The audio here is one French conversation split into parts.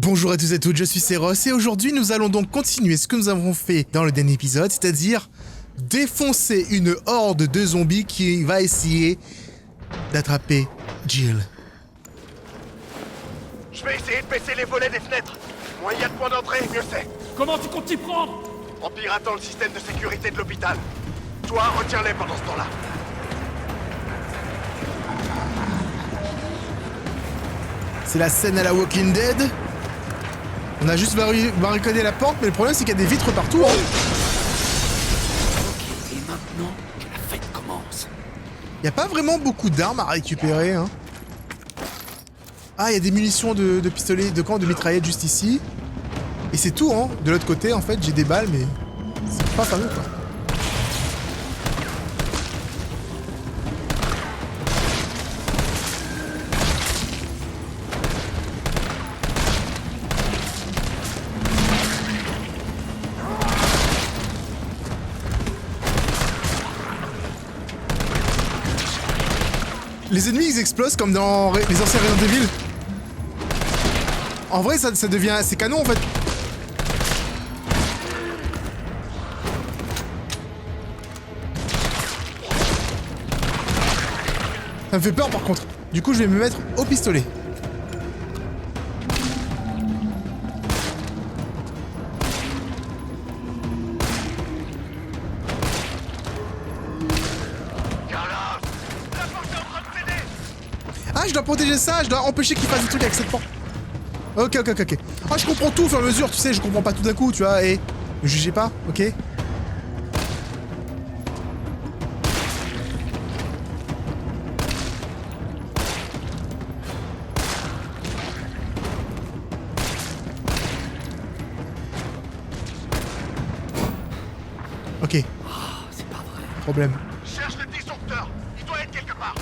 Bonjour à tous et à toutes, je suis Seros et aujourd'hui nous allons donc continuer ce que nous avons fait dans le dernier épisode, c'est-à-dire défoncer une horde de zombies qui va essayer d'attraper Jill. Je vais essayer de baisser les volets des fenêtres. Moins il y a de points d'entrée, mieux c'est. Comment tu comptes t'y prendre? En piratant le système de sécurité de l'hôpital. Toi, retiens-les pendant ce temps-là. C'est la scène à la Walking Dead. On a juste barricadé la porte, mais le problème c'est qu'il y a des vitres partout. Ok, et maintenant, la fête commence. Il n'y a pas vraiment beaucoup d'armes à récupérer. Hein. Ah, il y a des munitions de pistolet, de mitraillette juste ici. Et c'est tout, hein. De l'autre côté, en fait, j'ai des balles, mais c'est pas fameux, quoi. Les ennemis ils explosent comme dans les anciens Resident Evil. En vrai ça devient... c'est canon en fait. Ça me fait peur par contre. Du coup je vais me mettre au pistolet. Ah, je dois protéger ça, je dois empêcher qu'il fasse des trucs avec cette porte. Ok. Ah, je comprends tout au fur et à mesure, tu sais, je comprends pas tout d'un coup, tu vois, et... Ne jugez pas, ok? Ok. Ah, c'est pas vrai. Problème. Cherche le disjoncteur. Il doit être quelque part.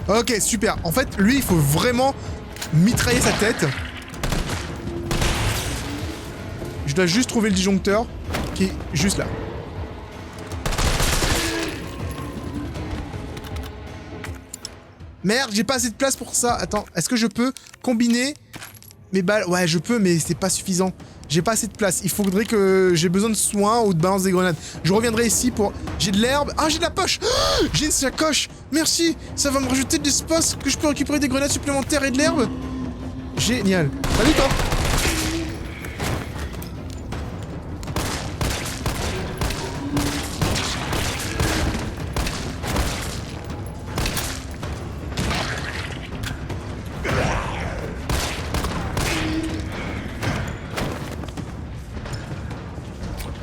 Ok, super. En fait, lui, il faut vraiment mitrailler sa tête. Je dois juste trouver le disjoncteur qui est juste là. Merde, j'ai pas assez de place pour ça. Attends, est-ce que je peux combiner mes balles? Ouais, je peux, mais c'est pas suffisant. J'ai pas assez de place. Il faudrait que... j'ai besoin de soins ou de balance des grenades. Je reviendrai ici pour... J'ai de l'herbe. Ah, j'ai de la poche. Oh, j'ai une sacoche. Merci. Ça va me rajouter de l'espace que je peux récupérer des grenades supplémentaires et de l'herbe. Génial. Salut, toi.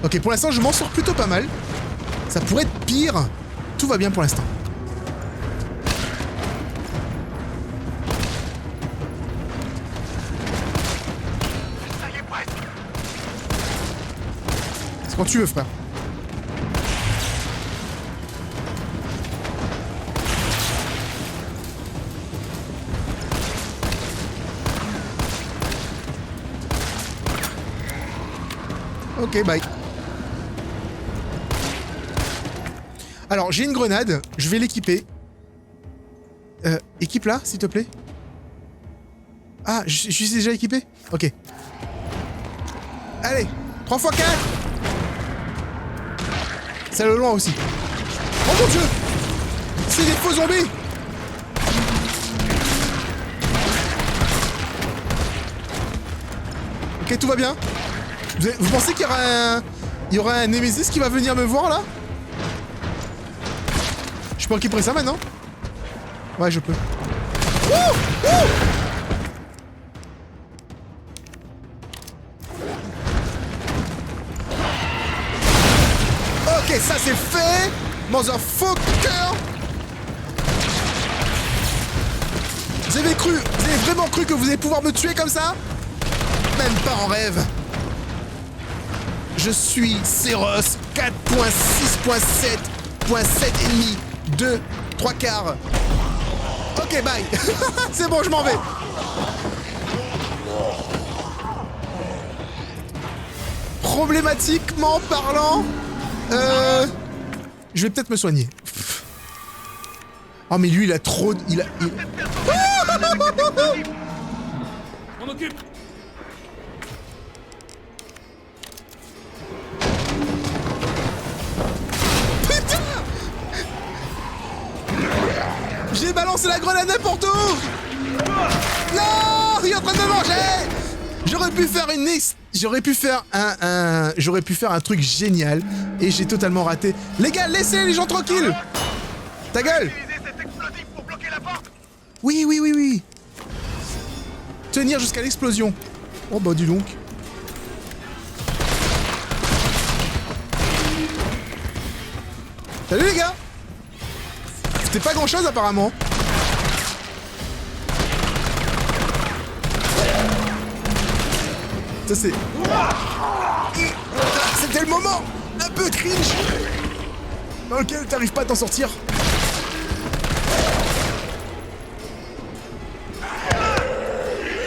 Ok, pour l'instant, je m'en sors plutôt pas mal. Ça pourrait être pire. Tout va bien pour l'instant. Ça y est, presque. C'est quand tu veux, frère. Ok, bye. Alors, j'ai une grenade, je vais l'équiper. Équipe-la, s'il te plaît. Ah, je suis déjà équipé? Ok. Allez, 3 x 4. Celle au loin aussi. Oh mon dieu! C'est des faux zombies! Ok, tout va bien. Vous pensez qu'il y aura un Nemesis qui va venir me voir, là? Je peux récupérer ça maintenant? Ouais, je peux. Ok, ça c'est fait! Motherfucker! Vous avez vraiment cru que vous allez pouvoir me tuer comme ça? Même pas en rêve. Je suis Seros 4.6.7.7,5 2 3 quarts. Ok, bye. C'est bon, je m'en vais. Problématiquement parlant, je vais peut-être me soigner. Oh mais lui il a trop... On occupe. Putain! J'ai balancé la grenade n'importe où! Non! Il est en train de me manger! J'aurais pu faire une... J'aurais pu faire un truc génial et j'ai totalement raté. Les gars, laissez les gens tranquilles! Ta gueule! Utilisez cet explosif pour bloquer la porte. Oui. Tenir jusqu'à l'explosion. Oh bah dis donc. Salut les gars! C'était pas grand chose apparemment. Ça c'est... C'était le moment un peu cringe dans lequel t'arrives pas à t'en sortir.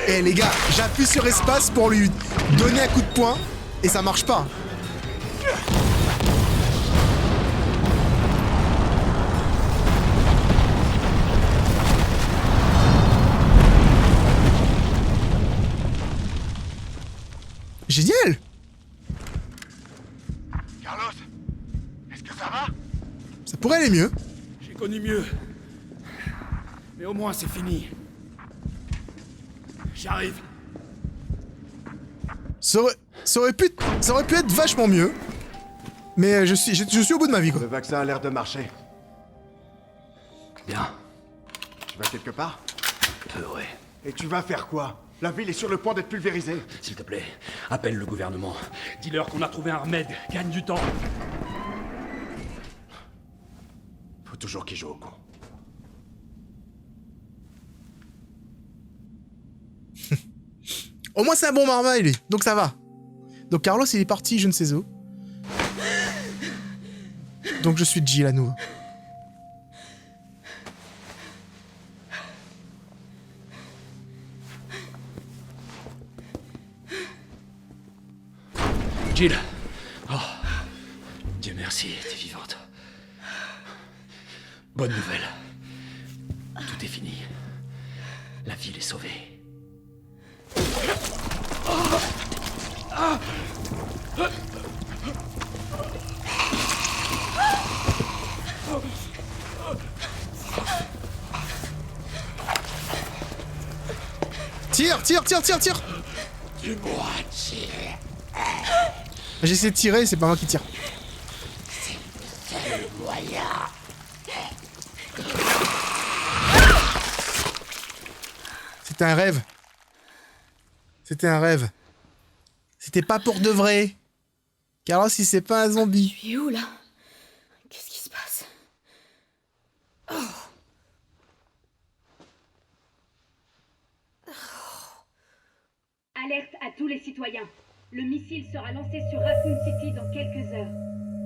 Eh les gars, j'appuie sur espace pour lui donner un coup de poing et ça marche pas. Génial! Carlos, est-ce que ça va? Ça pourrait aller mieux. J'ai connu mieux. Mais au moins c'est fini. J'arrive. Ça aurait pu être vachement mieux. Mais je suis au bout de ma vie quoi. Le vaccin a l'air de marcher. Bien. Tu vas quelque part? Ouais. Et tu vas faire quoi? La ville est sur le point d'être pulvérisée. S'il te plaît, appelle le gouvernement. Dis-leur qu'on a trouvé un remède. Gagne du temps. Faut toujours qu'il joue au con. Au moins c'est un bon marmaille lui, donc ça va. Donc Carlos il est parti je ne sais où. Donc je suis Jill à nouveau. Jill. Oh. Dieu merci, t'es vivante. Bonne nouvelle. Tout est fini. La ville est sauvée. Tire! Tu pourras tirer. J'ai essayé de tirer, c'est pas moi qui tire. C'est le moyen. C'était un rêve. C'était un rêve. C'était pas pour de vrai. Carlos, il c'est pas un zombie. Tu es où là? Qu'est-ce qui se passe? Alerte à tous les citoyens. Le missile sera lancé sur Raccoon City dans quelques heures.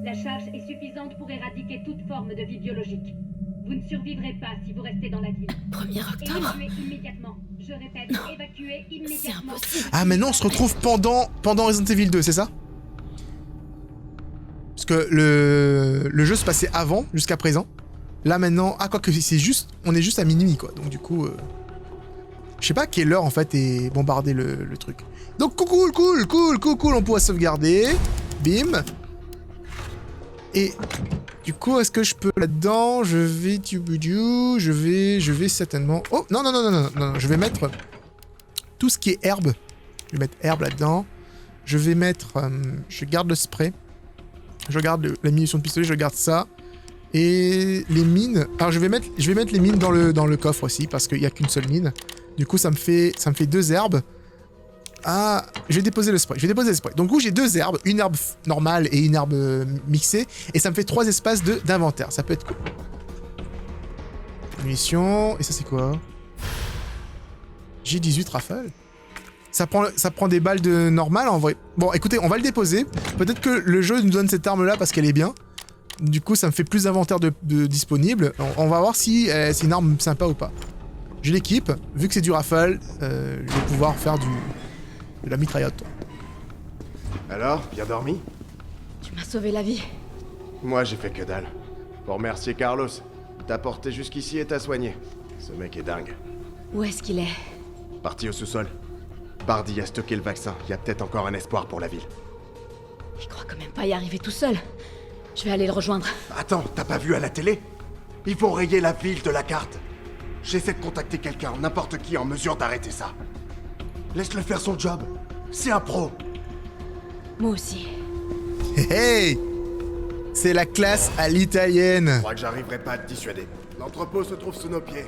La charge est suffisante pour éradiquer toute forme de vie biologique. Vous ne survivrez pas si vous restez dans la ville. 1er octobre? Évacuez immédiatement. Je répète, évacuez C'est immédiatement. impossible. Ah maintenant on se retrouve pendant Resident Evil 2, c'est ça? Parce que le jeu se passait avant, jusqu'à présent. Là maintenant... Ah quoique c'est juste... On est juste à minuit quoi, donc du coup... Je sais pas à quelle heure en fait est bombardé le truc. Donc cool, on pourra sauvegarder. Bim. Et du coup, est-ce que je peux là-dedans? Je vais certainement... Oh non, je vais mettre tout ce qui est herbe. Je vais mettre herbe là-dedans. Je vais mettre... je garde le spray. Je garde la munition de pistolet, je garde ça. Et les mines... Alors je vais mettre les mines dans le coffre aussi, parce qu'il n'y a qu'une seule mine. Du coup, ça me fait 2 herbes. Ah, je vais déposer le spray. Donc, du coup, j'ai 2 herbes, une herbe normale et une herbe mixée. Et ça me fait 3 espaces d'inventaire. Ça peut être cool. Munitions. Et ça, c'est quoi? J'ai 18 rafales. Ça prend des balles de normal en vrai. Bon, écoutez, on va le déposer. Peut-être que le jeu nous donne cette arme-là parce qu'elle est bien. Du coup, ça me fait plus d'inventaire de disponible. On va voir si c'est une arme sympa ou pas. Je l'équipe. Vu que c'est du rafale, je vais pouvoir faire de la mitraillette. Alors, bien dormi? Tu m'as sauvé la vie. Moi, j'ai fait que dalle. Pour remercier Carlos. T'as porté jusqu'ici et t'as soigné. Ce mec est dingue. Où est-ce qu'il est? Parti au sous-sol. Bardi a stocké le vaccin. Y a peut-être encore un espoir pour la ville. Il croit quand même pas y arriver tout seul. Je vais aller le rejoindre. Attends, t'as pas vu à la télé? Ils vont rayer la ville de la carte. J'essaie de contacter quelqu'un, n'importe qui en mesure d'arrêter ça. Laisse-le faire son job. C'est un pro. Moi aussi. Hey! C'est la classe à l'italienne. Je crois que j'arriverai pas à te dissuader. L'entrepôt se trouve sous nos pieds,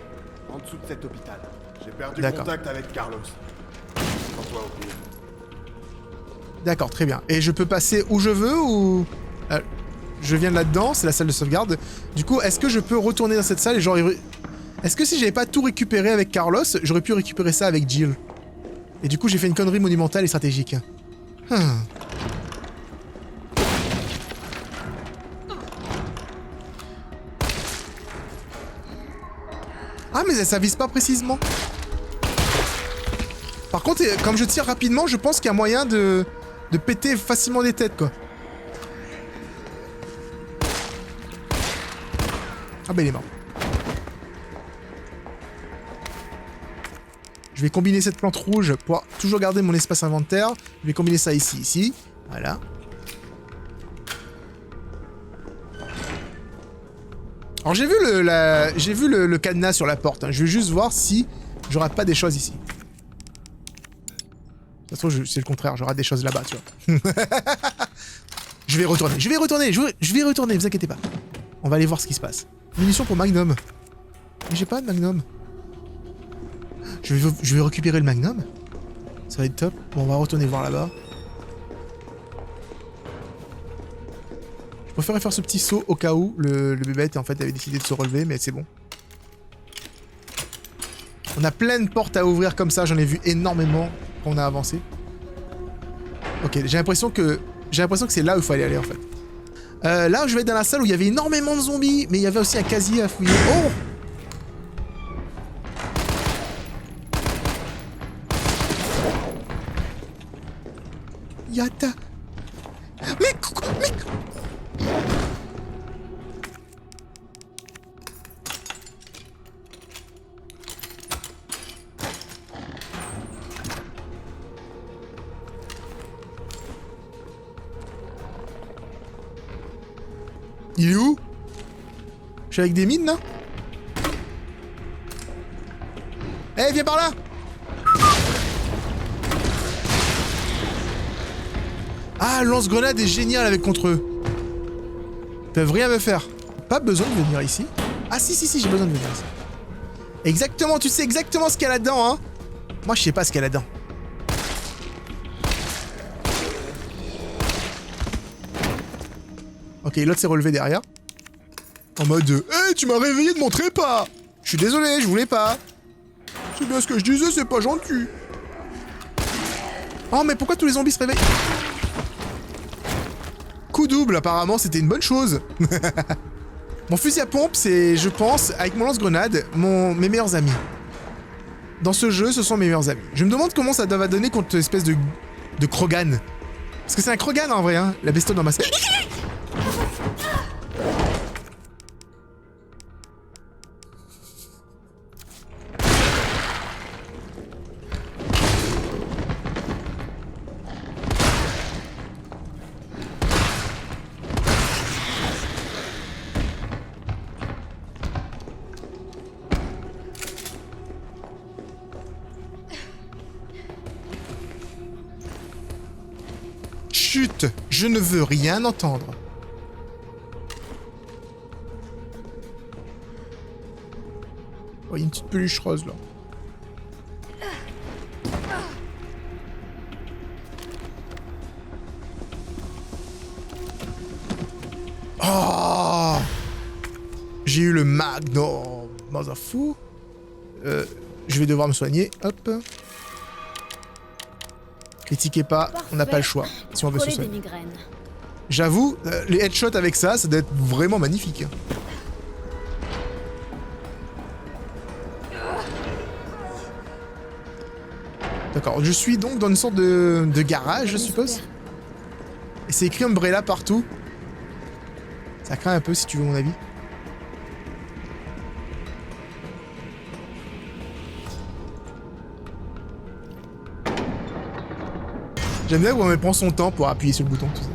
en dessous de cet hôpital. J'ai perdu D'accord. contact avec Carlos. Prends-toi au pire. D'accord, très bien. Et je peux passer où je veux ou... je viens de là-dedans, c'est la salle de sauvegarde. Du coup, est-ce que je peux retourner dans cette salle et genre... Est-ce que si j'avais pas tout récupéré avec Carlos, j'aurais pu récupérer ça avec Jill? Et du coup, j'ai fait une connerie monumentale et stratégique. Ah, mais ça vise pas précisément. Par contre, comme je tire rapidement, je pense qu'il y a moyen de péter facilement des têtes, quoi. Ah bah il est mort. Je vais combiner cette plante rouge pour toujours garder mon espace inventaire. Je vais combiner ça ici. Voilà. Alors j'ai vu le cadenas sur la porte. Hein. Je vais juste voir si je rate pas des choses ici. De toute façon, c'est le contraire. Je rate des choses là-bas, tu vois. Je vais retourner, vous inquiétez pas. On va aller voir ce qui se passe. Munitions pour Magnum. Mais j'ai pas de Magnum. Je vais récupérer le Magnum. Ça va être top. Bon, on va retourner voir là-bas. Je préférais faire ce petit saut au cas où le bébête en fait avait décidé de se relever, mais c'est bon. On a plein de portes à ouvrir comme ça, j'en ai vu énormément quand on a avancé. Ok, j'ai l'impression que c'est là où il faut aller en fait. Là, je vais être dans la salle où il y avait énormément de zombies, mais il y avait aussi un casier à fouiller. Oh! Yata! Mais... Il est où? Je suis avec des mines, là? Eh, viens par là! Ah, lance-grenade est génial avec contre eux. Ils peuvent rien me faire. Pas besoin de venir ici. Ah si, j'ai besoin de venir ici. Exactement, tu sais exactement ce qu'il y a là-dedans, hein. Moi, je sais pas ce qu'il y a là-dedans. Ok, l'autre s'est relevé derrière. En mode hey, tu m'as réveillé de mon trépas. Je suis désolé, je voulais pas. C'est bien ce que je disais, c'est pas gentil. Oh, mais pourquoi tous les zombies se réveillent? Coup double, apparemment, c'était une bonne chose. Mon fusil à pompe, c'est, je pense, avec mon lance-grenade, mes meilleurs amis. Dans ce jeu, ce sont mes meilleurs amis. Je me demande comment ça va donner contre une espèce de Krogan. Parce que c'est un Krogan en vrai, hein, la bestiole dans ma... Chut, je ne veux rien entendre. Oh, il y a une petite peluche rose là. Oh, j'ai eu le Magnum, motherfucker. Je vais devoir me soigner, hop. Critiquez pas, on n'a pas le choix si on veut se soigner. J'avoue, les headshots avec ça, ça doit être vraiment magnifique. D'accord, je suis donc dans une sorte de garage, je suppose. Et c'est écrit Umbrella partout. Ça craint un peu si tu veux mon avis. J'aime bien quand elle prend son temps pour appuyer sur le bouton. Tout ça.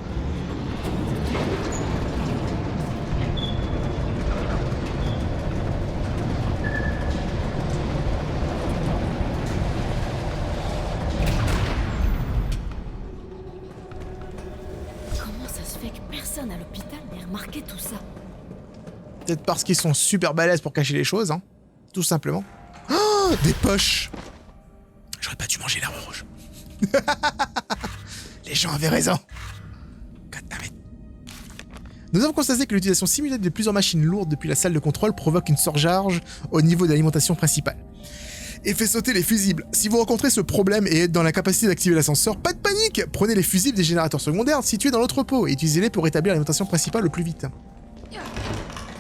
Comment ça se fait que personne à l'hôpital n'ait remarqué tout ça? Peut-être parce qu'ils sont super balèzes pour cacher les choses, hein. Tout simplement. Oh, des poches. J'aurais pas dû manger l'herbe rouge. Les gens avaient raison. Goddammit. Nous avons constaté que l'utilisation simulée de plusieurs machines lourdes depuis la salle de contrôle provoque une surcharge au niveau de l'alimentation principale. Et fait sauter les fusibles. Si vous rencontrez ce problème et êtes dans la capacité d'activer l'ascenseur, pas de panique. Prenez les fusibles des générateurs secondaires situés dans l'entrepôt et utilisez-les pour rétablir l'alimentation principale au plus vite.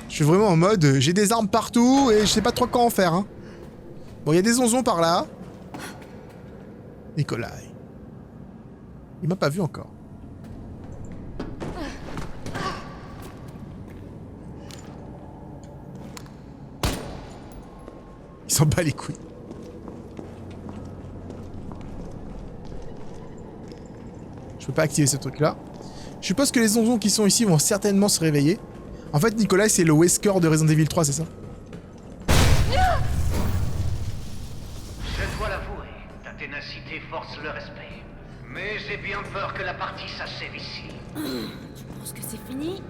Je suis vraiment en mode, j'ai des armes partout et je sais pas trop quoi en faire. Hein. Bon, il y a des onzons par là. Nikolai. Il m'a pas vu encore. Il s'en bat les couilles. Je peux pas activer ce truc là. Je suppose que les onzons qui sont ici vont certainement se réveiller. En fait, Nikolai, c'est le Wesker de Resident Evil 3, c'est ça? Je dois l'avouer, ta ténacité force le respect. Mais j'ai bien peur que la partie s'achève ici. Tu penses que c'est fini?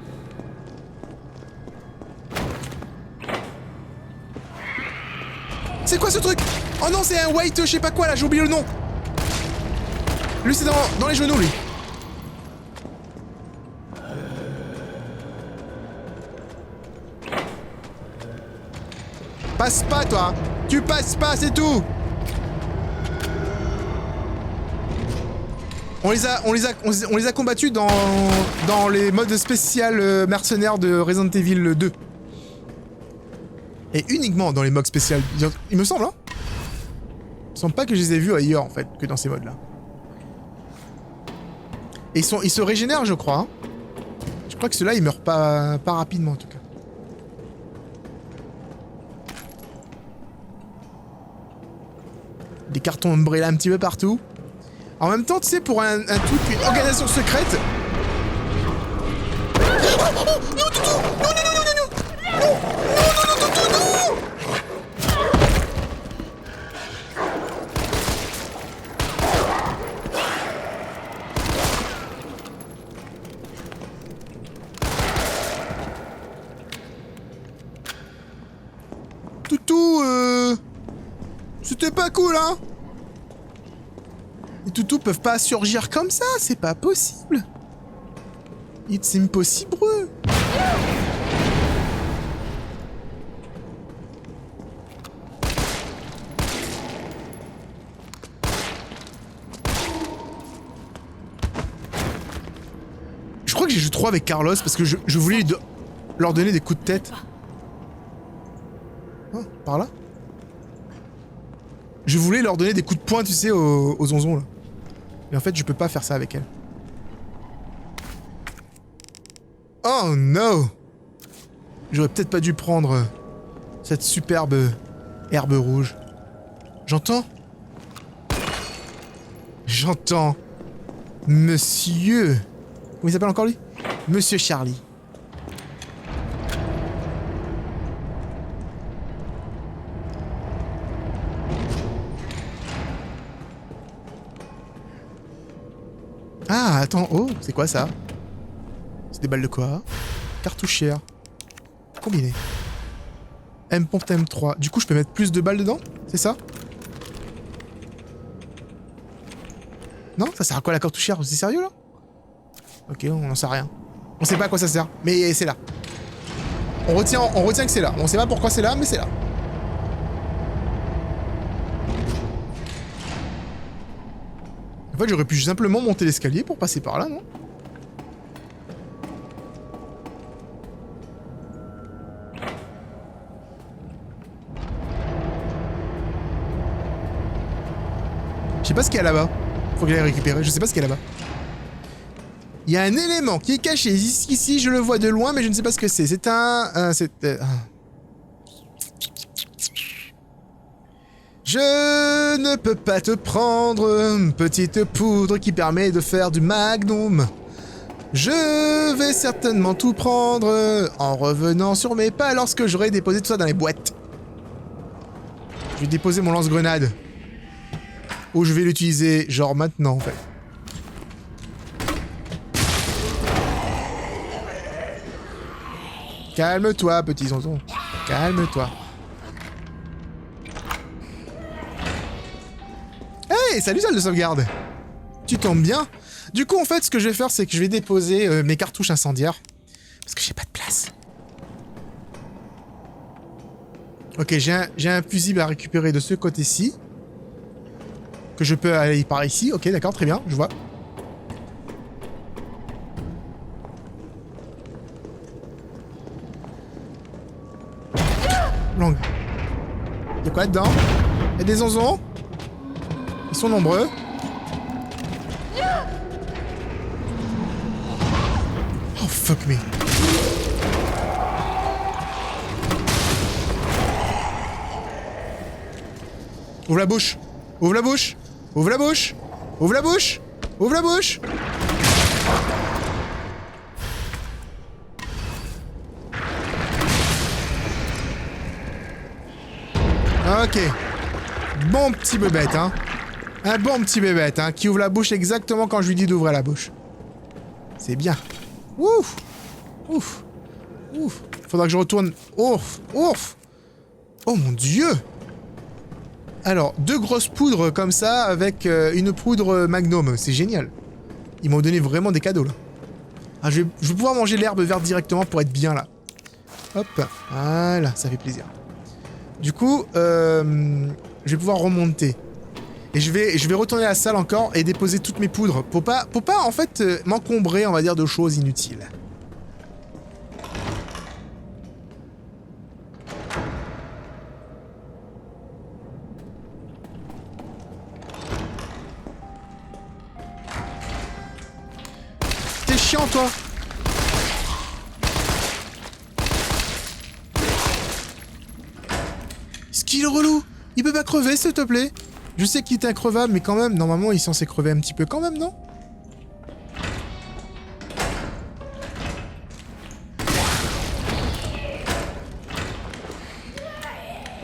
C'est quoi ce truc? Oh non, c'est un white, je sais pas quoi là, j'ai oublié le nom. Lui, c'est dans les genoux, lui. Passe pas, toi. Tu passes pas, c'est tout. On les a combattus dans les modes spécial mercenaires de Resident Evil 2. Et uniquement dans les modes spécial. Il me semble, hein. Il me semble pas que je les ai vus ailleurs, en fait, que dans ces modes-là. Et ils se régénèrent, je crois. Hein. Je crois que ceux-là, ils meurent pas rapidement, en tout cas. Des cartons Umbrella un petit peu partout. En même temps, tu sais, pour un truc, une organisation secrète... Oh, oh, non, Toutou! Non, non, non, non, non, non! Non, non, non, Toutou, non! Toutou, c'était pas cool, hein? Les toutous peuvent pas surgir comme ça, c'est pas possible. It's impossible. Je crois que j'ai joué trop avec Carlos parce que je voulais leur donner des coups de tête. Oh, par là? Je voulais leur donner des coups de poing, tu sais, aux onzons, là. Mais en fait, je peux pas faire ça avec elle. Oh no! J'aurais peut-être pas dû prendre cette superbe herbe rouge. J'entends? J'entends. Monsieur... Comment il s'appelle encore, lui? Monsieur Charlie. Ah, attends, oh, c'est quoi ça? C'est des balles de quoi? Cartouchière. Combiné. M-pompe M3. Du coup, je peux mettre plus de balles dedans? C'est ça? Non? Ça sert à quoi la cartouchière? C'est sérieux là? Ok, on n'en sait rien. On sait pas à quoi ça sert, mais c'est là. On retient que c'est là. On sait pas pourquoi c'est là, mais c'est là. En fait, j'aurais pu simplement monter l'escalier pour passer par là, non? Je sais pas ce qu'il y a là-bas. Faut que j'aille récupérer. Je sais pas ce qu'il y a là-bas. Il y a un élément qui est caché ici, je le vois de loin, mais je ne sais pas ce que c'est. C'est un... Je ne peux pas te prendre, petite poudre qui permet de faire du magnum. Je vais certainement tout prendre en revenant sur mes pas lorsque j'aurai déposé tout ça dans les boîtes. Je vais déposer mon lance-grenade. Ou je vais l'utiliser genre maintenant en fait. Calme-toi, petit zonzon. Calme-toi. Hey, salut salle de sauvegarde. Tu tombes bien. Du coup, en fait, ce que je vais faire, c'est que je vais déposer mes cartouches incendiaires. Parce que j'ai pas de place. Ok, j'ai un fusible à récupérer de ce côté-ci. Que je peux aller par ici. Ok, d'accord, très bien, je vois. Langue. Il y a quoi dedans? Il y a des zonzons. Ils sont nombreux. Oh fuck me. Ouvre la bouche. Ouvre la bouche. Ouvre la bouche. Ouvre la bouche. Ouvre la bouche. Ok. Bon petit bébête, hein. Un bon petit bébête, hein, qui ouvre la bouche exactement quand je lui dis d'ouvrir la bouche. C'est bien. Ouf. Ouf. Ouf. Faudra que je retourne. Ouf. Ouf. Oh mon dieu. Alors, 2 grosses poudres comme ça avec une poudre magnum. C'est génial. Ils m'ont donné vraiment des cadeaux, là. Ah, je vais pouvoir manger l'herbe verte directement pour être bien, là. Hop. Voilà, ça fait plaisir. Du coup, je vais pouvoir remonter. Et je vais retourner à la salle encore et déposer toutes mes poudres. Pour pas en fait, m'encombrer, on va dire, de choses inutiles. T'es chiant, toi. Skill relou. Il peut pas crever, s'il te plaît. Je sais qu'il est increvable, mais quand même, normalement, il est censé crever un petit peu quand même, non?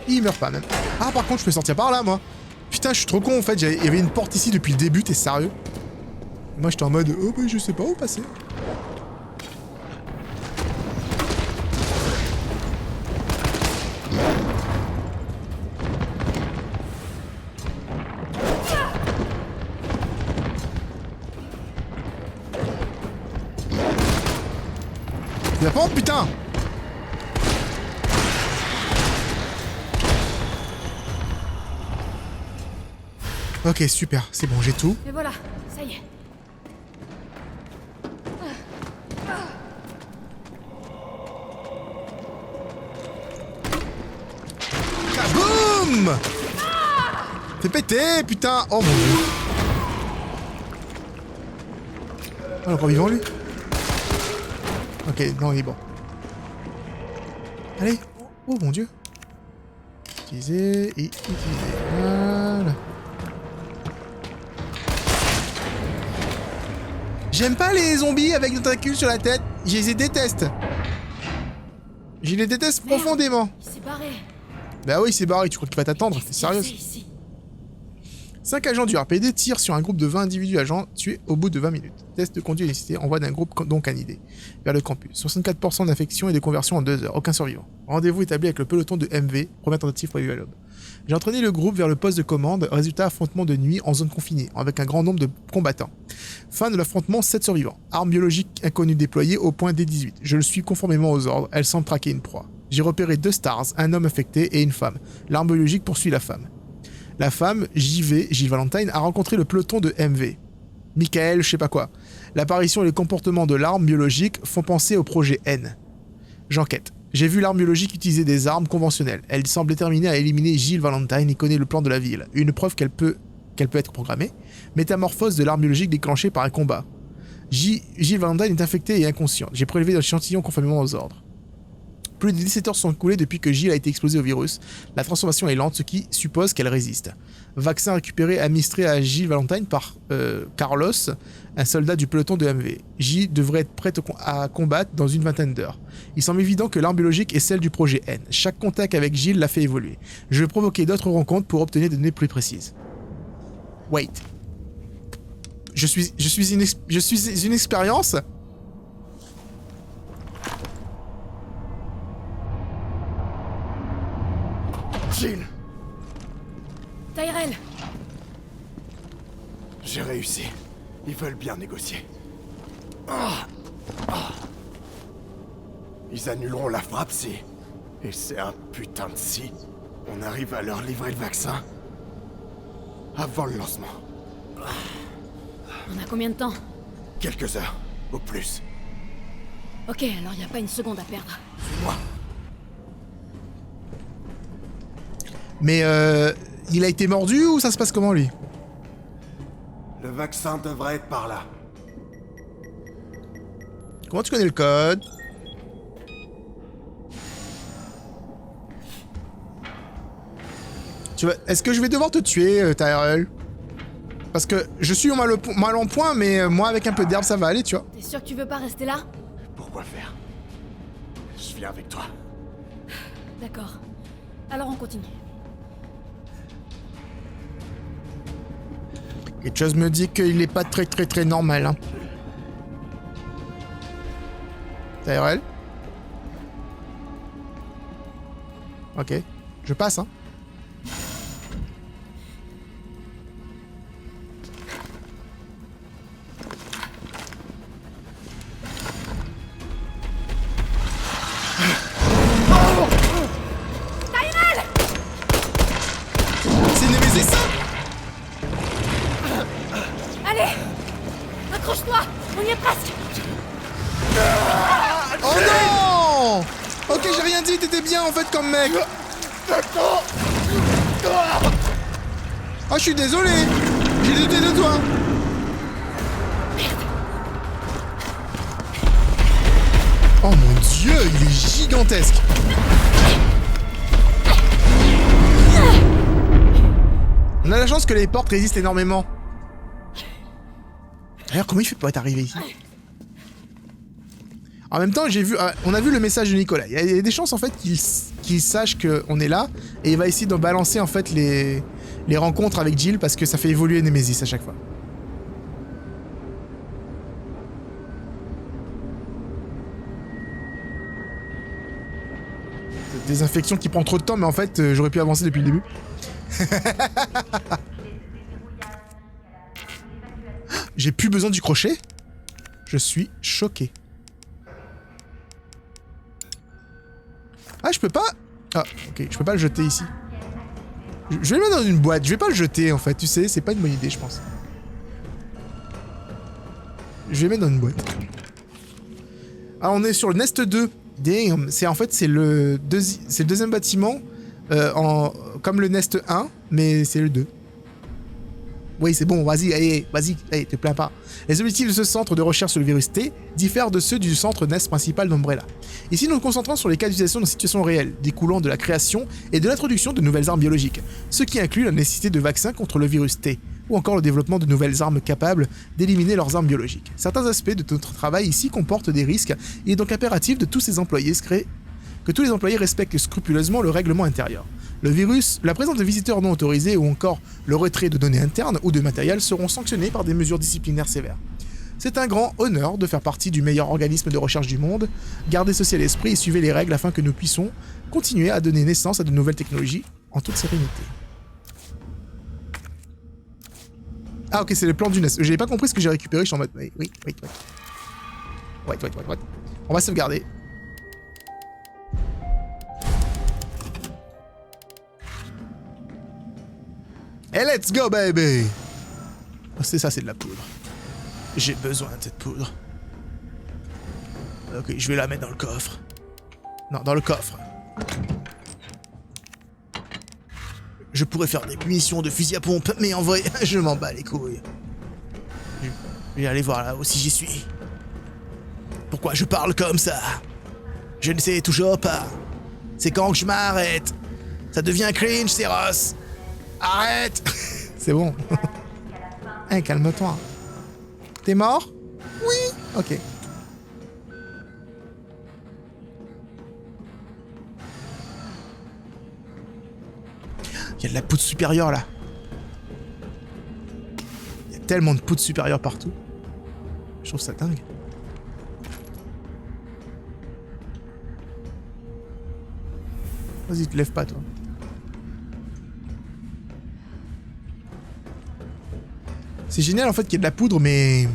Il meurt pas, même. Ah, par contre, je peux sortir par là, moi. Putain, je suis trop con, en fait. Il y avait une porte ici depuis le début, t'es sérieux? Moi, j'étais en mode, oh, bah, je sais pas où passer. La pompe, putain! Ok, super, c'est bon, j'ai tout. Et voilà, ça y est. Kaboum! T'es pété, putain! Oh mon dieu! Oh, il est encore vivant, lui? Ok, non, il est bon. Allez! Oh mon dieu! Utiliser et utiliser. Voilà. J'aime pas les zombies avec des tentacules sur la tête. Je les déteste. Je les déteste profondément. Il s'est barré. Bah oui, c'est barré. Tu crois qu'il va t'attendre? T'es sérieuse? 5 agents du RPD tirent sur un groupe de 20 individus agents tués au bout de 20 minutes. Test de conduite nécessité, envoi d'un groupe donc canidé vers le campus. 64% d'infection et de conversion en 2 heures. Aucun survivant. Rendez-vous établi avec le peloton de MV. Première tentative prévue à l'aube. J'ai entraîné le groupe vers le poste de commande. Résultat, affrontement de nuit en zone confinée, avec un grand nombre de combattants. Fin de l'affrontement, 7 survivants. Arme biologique inconnue déployée au point D18. Je le suis conformément aux ordres. Elle semble traquer une proie. J'ai repéré 2 stars, un homme infecté et une femme. L'arme biologique poursuit la femme. La femme, Gilles Valentine, a rencontré le peloton de MV. Michael, je sais pas quoi. L'apparition et le comportement de l'arme biologique font penser au projet N. J'enquête. J'ai vu l'arme biologique utiliser des armes conventionnelles. Elle semble déterminée à éliminer Gilles Valentine et connaît le plan de la ville. Une preuve qu'elle peut être programmée. Métamorphose de l'arme biologique déclenchée par un combat. Jill Valentine est infectée et inconsciente. J'ai prélevé l'échantillon conformément aux ordres. Plus de 17 heures sont écoulées depuis que Jill a été exposée au virus. La transformation est lente, ce qui suppose qu'elle résiste. Vaccin récupéré administré à Jill Valentine par Carlos, un soldat du peloton de MV. Jill devrait être prête à combattre dans une vingtaine d'heures. Il semble évident que l'arme biologique est celle du projet N. Chaque contact avec Jill l'a fait évoluer. Je vais provoquer d'autres rencontres pour obtenir des données plus précises. Wait. Je suis une expérience. Jill, Tyrell! j'ai réussi. Ils veulent bien négocier. Ils annuleront la frappe si... Et c'est un putain de si... On arrive à leur livrer le vaccin. Avant le lancement. On a combien de temps? Quelques heures, au plus. Ok, alors y a pas une seconde à perdre. Suis-moi. Mais il a été mordu ou ça se passe comment lui? Le vaccin devrait être par là. Comment tu connais le code? Est-ce que je vais devoir te tuer, Tyrell? Parce que je suis mal en point, mais moi avec un peu d'herbe ça va aller, tu vois. T'es sûr que tu veux pas rester là? Pourquoi faire? Je viens avec toi. D'accord. Alors on continue. Quelque chose me dit qu'il est pas très normal, hein. Tyrell? Ok. Je passe, hein. C'est Némésis, ça? Allez! Accroche-toi! On y est presque! Oh non! Ok, j'ai rien dit, t'étais bien en fait comme mec. Oh, je suis désolé. J'ai douté de toi. Oh mon dieu, il est gigantesque. On a la chance que les portes résistent énormément. D'ailleurs, comment il fait pour être arrivé ici? En même temps, on a vu le message de Nicolas. Il y a des chances en fait qu'il sache qu'on est là et il va essayer de balancer en fait les rencontres avec Jill parce que ça fait évoluer Nemesis à chaque fois. Des infections qui prend trop de temps, mais en fait, j'aurais pu avancer depuis le début. J'ai plus besoin du crochet. Je suis choqué. Ah, je peux pas... Ah, ok, je peux pas le jeter ici. Je vais le mettre dans une boîte. Je vais pas le jeter, en fait, tu sais. C'est pas une bonne idée, je pense. Je vais le mettre dans une boîte. Ah, on est sur le Nest 2. Damn. C'est le deuxième bâtiment. Comme le Nest 1, mais c'est le 2. Oui, c'est bon, vas-y, allez, te plains pas. Les objectifs de ce centre de recherche sur le virus T diffèrent de ceux du centre Nest principal d'Umbrella. Ici, nous nous concentrons sur les cas d'utilisation dans situations réelles, découlant de la création et de l'introduction de nouvelles armes biologiques, ce qui inclut la nécessité de vaccins contre le virus T, ou encore le développement de nouvelles armes capables d'éliminer leurs armes biologiques. Certains aspects de notre travail ici comportent des risques, il est donc impératif que tous les employés respectent scrupuleusement le règlement intérieur. Le virus, la présence de visiteurs non autorisés ou encore le retrait de données internes ou de matériel seront sanctionnés par des mesures disciplinaires sévères. C'est un grand honneur de faire partie du meilleur organisme de recherche du monde. Gardez ceci à l'esprit et suivez les règles afin que nous puissions continuer à donner naissance à de nouvelles technologies en toute sérénité. Ah ok, c'est le plan du NES. J'avais pas compris ce que j'ai récupéré, je suis en mode... Oui. Wait. On va sauvegarder. Et let's go, baby! C'est ça, c'est de la poudre. J'ai besoin de cette poudre. Ok, je vais la mettre dans le coffre. Non, dans le coffre. Je pourrais faire des munitions de fusil à pompe, mais en vrai, je m'en bats les couilles. Je vais aller voir là-haut si j'y suis. Pourquoi je parle comme ça? Je ne sais toujours pas. C'est quand que je m'arrête. Ça devient cringe, c'est Ross. Arrête. C'est bon. Hey, calme-toi. T'es mort? Oui. Ok. Il y a de la poudre supérieure là. Il y a tellement de poudre supérieure partout. Je trouve ça dingue. Vas-y, te lève pas, toi. C'est génial, en fait, qu'il y ait de la poudre, mais...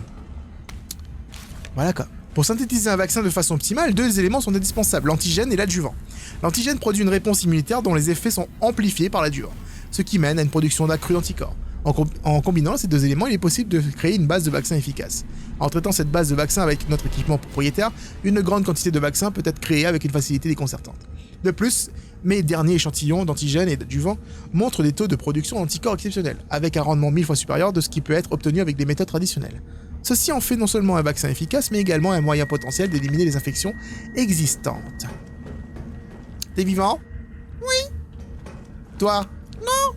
Voilà, quoi. Pour synthétiser un vaccin de façon optimale, 2 éléments sont indispensables, l'antigène et l'adjuvant. L'antigène produit une réponse immunitaire dont les effets sont amplifiés par l'adjuvant, ce qui mène à une production d'accru d'anticorps. En combinant ces 2 éléments, il est possible de créer une base de vaccin efficace. En traitant cette base de vaccin avec notre équipement propriétaire, une grande quantité de vaccins peut être créée avec une facilité déconcertante. De plus, mes derniers échantillons d'antigènes et d'adjuvants montrent des taux de production d'anticorps exceptionnels, avec un rendement 1000 fois supérieur de ce qui peut être obtenu avec des méthodes traditionnelles. Ceci en fait non seulement un vaccin efficace, mais également un moyen potentiel d'éliminer les infections existantes. T'es vivant? Oui. Toi? Non.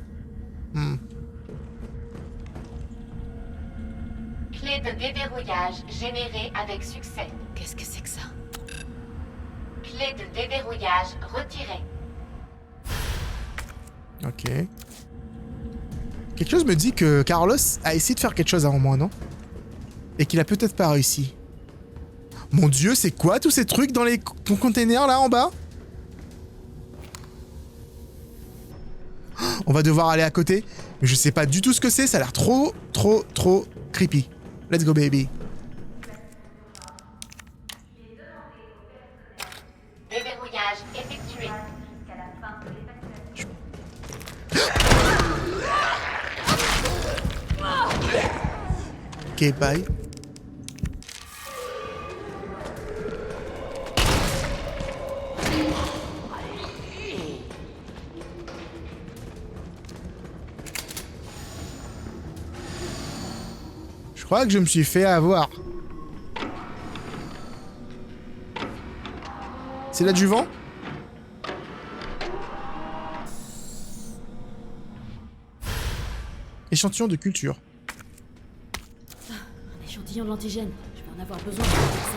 Clé de déverrouillage générée avec succès. Qu'est-ce que c'est que ça? Clé de déverrouillage retirée. Ok. Quelque chose me dit que Carlos a essayé de faire quelque chose avant moi, non? Et qu'il a peut-être pas réussi. Mon dieu, c'est quoi tous ces trucs dans les containers là en bas? On va devoir aller à côté. Mais je sais pas du tout ce que c'est, ça a l'air trop creepy. Let's go baby. Déverrouillage effectué. Ok, bye. Je crois que je me suis fait avoir. C'est l'adjuvant? Échantillon de culture. Un échantillon de l'antigène. Je vais en avoir besoin pour le vaccin.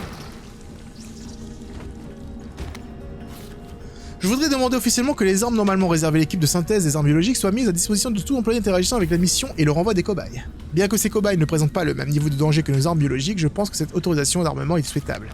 Je voudrais demander officiellement que les armes normalement réservées à l'équipe de synthèse des armes biologiques soient mises à disposition de tout employé interagissant avec la mission et le renvoi des cobayes. Bien que ces cobayes ne présentent pas le même niveau de danger que nos armes biologiques, je pense que cette autorisation d'armement est souhaitable.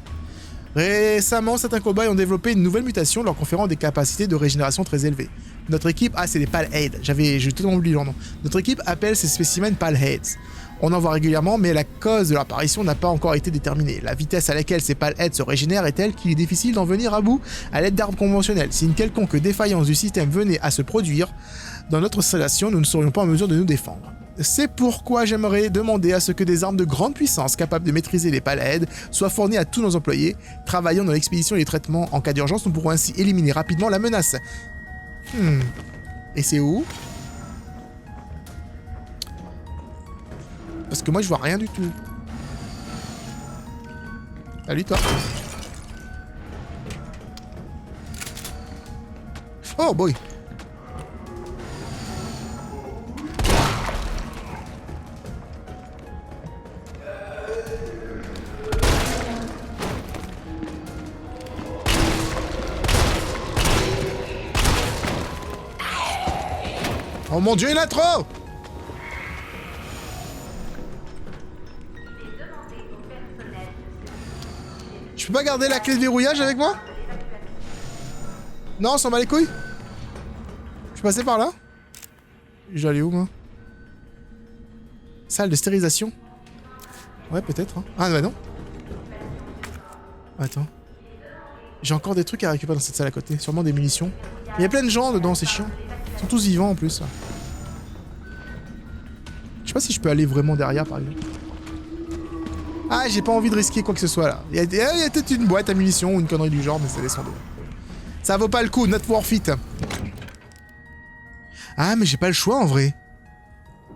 Récemment, certains cobayes ont développé une nouvelle mutation leur conférant des capacités de régénération très élevées. Notre équipe... Ah, c'est des Palheads. J'ai totalement oublié leur nom. Notre équipe appelle ces spécimens Palheads. On en voit régulièrement, mais la cause de leur apparition n'a pas encore été déterminée. La vitesse à laquelle ces Palheads se régénèrent est telle qu'il est difficile d'en venir à bout à l'aide d'armes conventionnelles. Si une quelconque défaillance du système venait à se produire dans notre installation, nous ne serions pas en mesure de nous défendre. C'est pourquoi j'aimerais demander à ce que des armes de grande puissance capables de maîtriser les Palheads soient fournies à tous nos employés. Travaillant dans l'expédition et les traitements en cas d'urgence, nous pourrons ainsi éliminer rapidement la menace. Et c'est où? Parce que moi je vois rien du tout. Salut toi. Oh boy. Oh mon dieu, il y en a trop! Je peux pas garder la clé de verrouillage avec moi? Non, on s'en bat les couilles? Je suis passé par là? J'allais où, moi? Salle de stérilisation? Ouais, peut-être, hein. Ah, bah non. Attends. J'ai encore des trucs à récupérer dans cette salle à côté. Sûrement des munitions. Il y a plein de gens dedans, c'est chiant. Ils sont tous vivants, en plus. Je sais pas si je peux aller vraiment derrière, par exemple. Ah, j'ai pas envie de risquer quoi que ce soit, là. Il y a peut-être une boîte à munitions ou une connerie du genre, mais c'est descendu. Ça vaut pas le coup, not worth it. Ah, mais j'ai pas le choix, en vrai.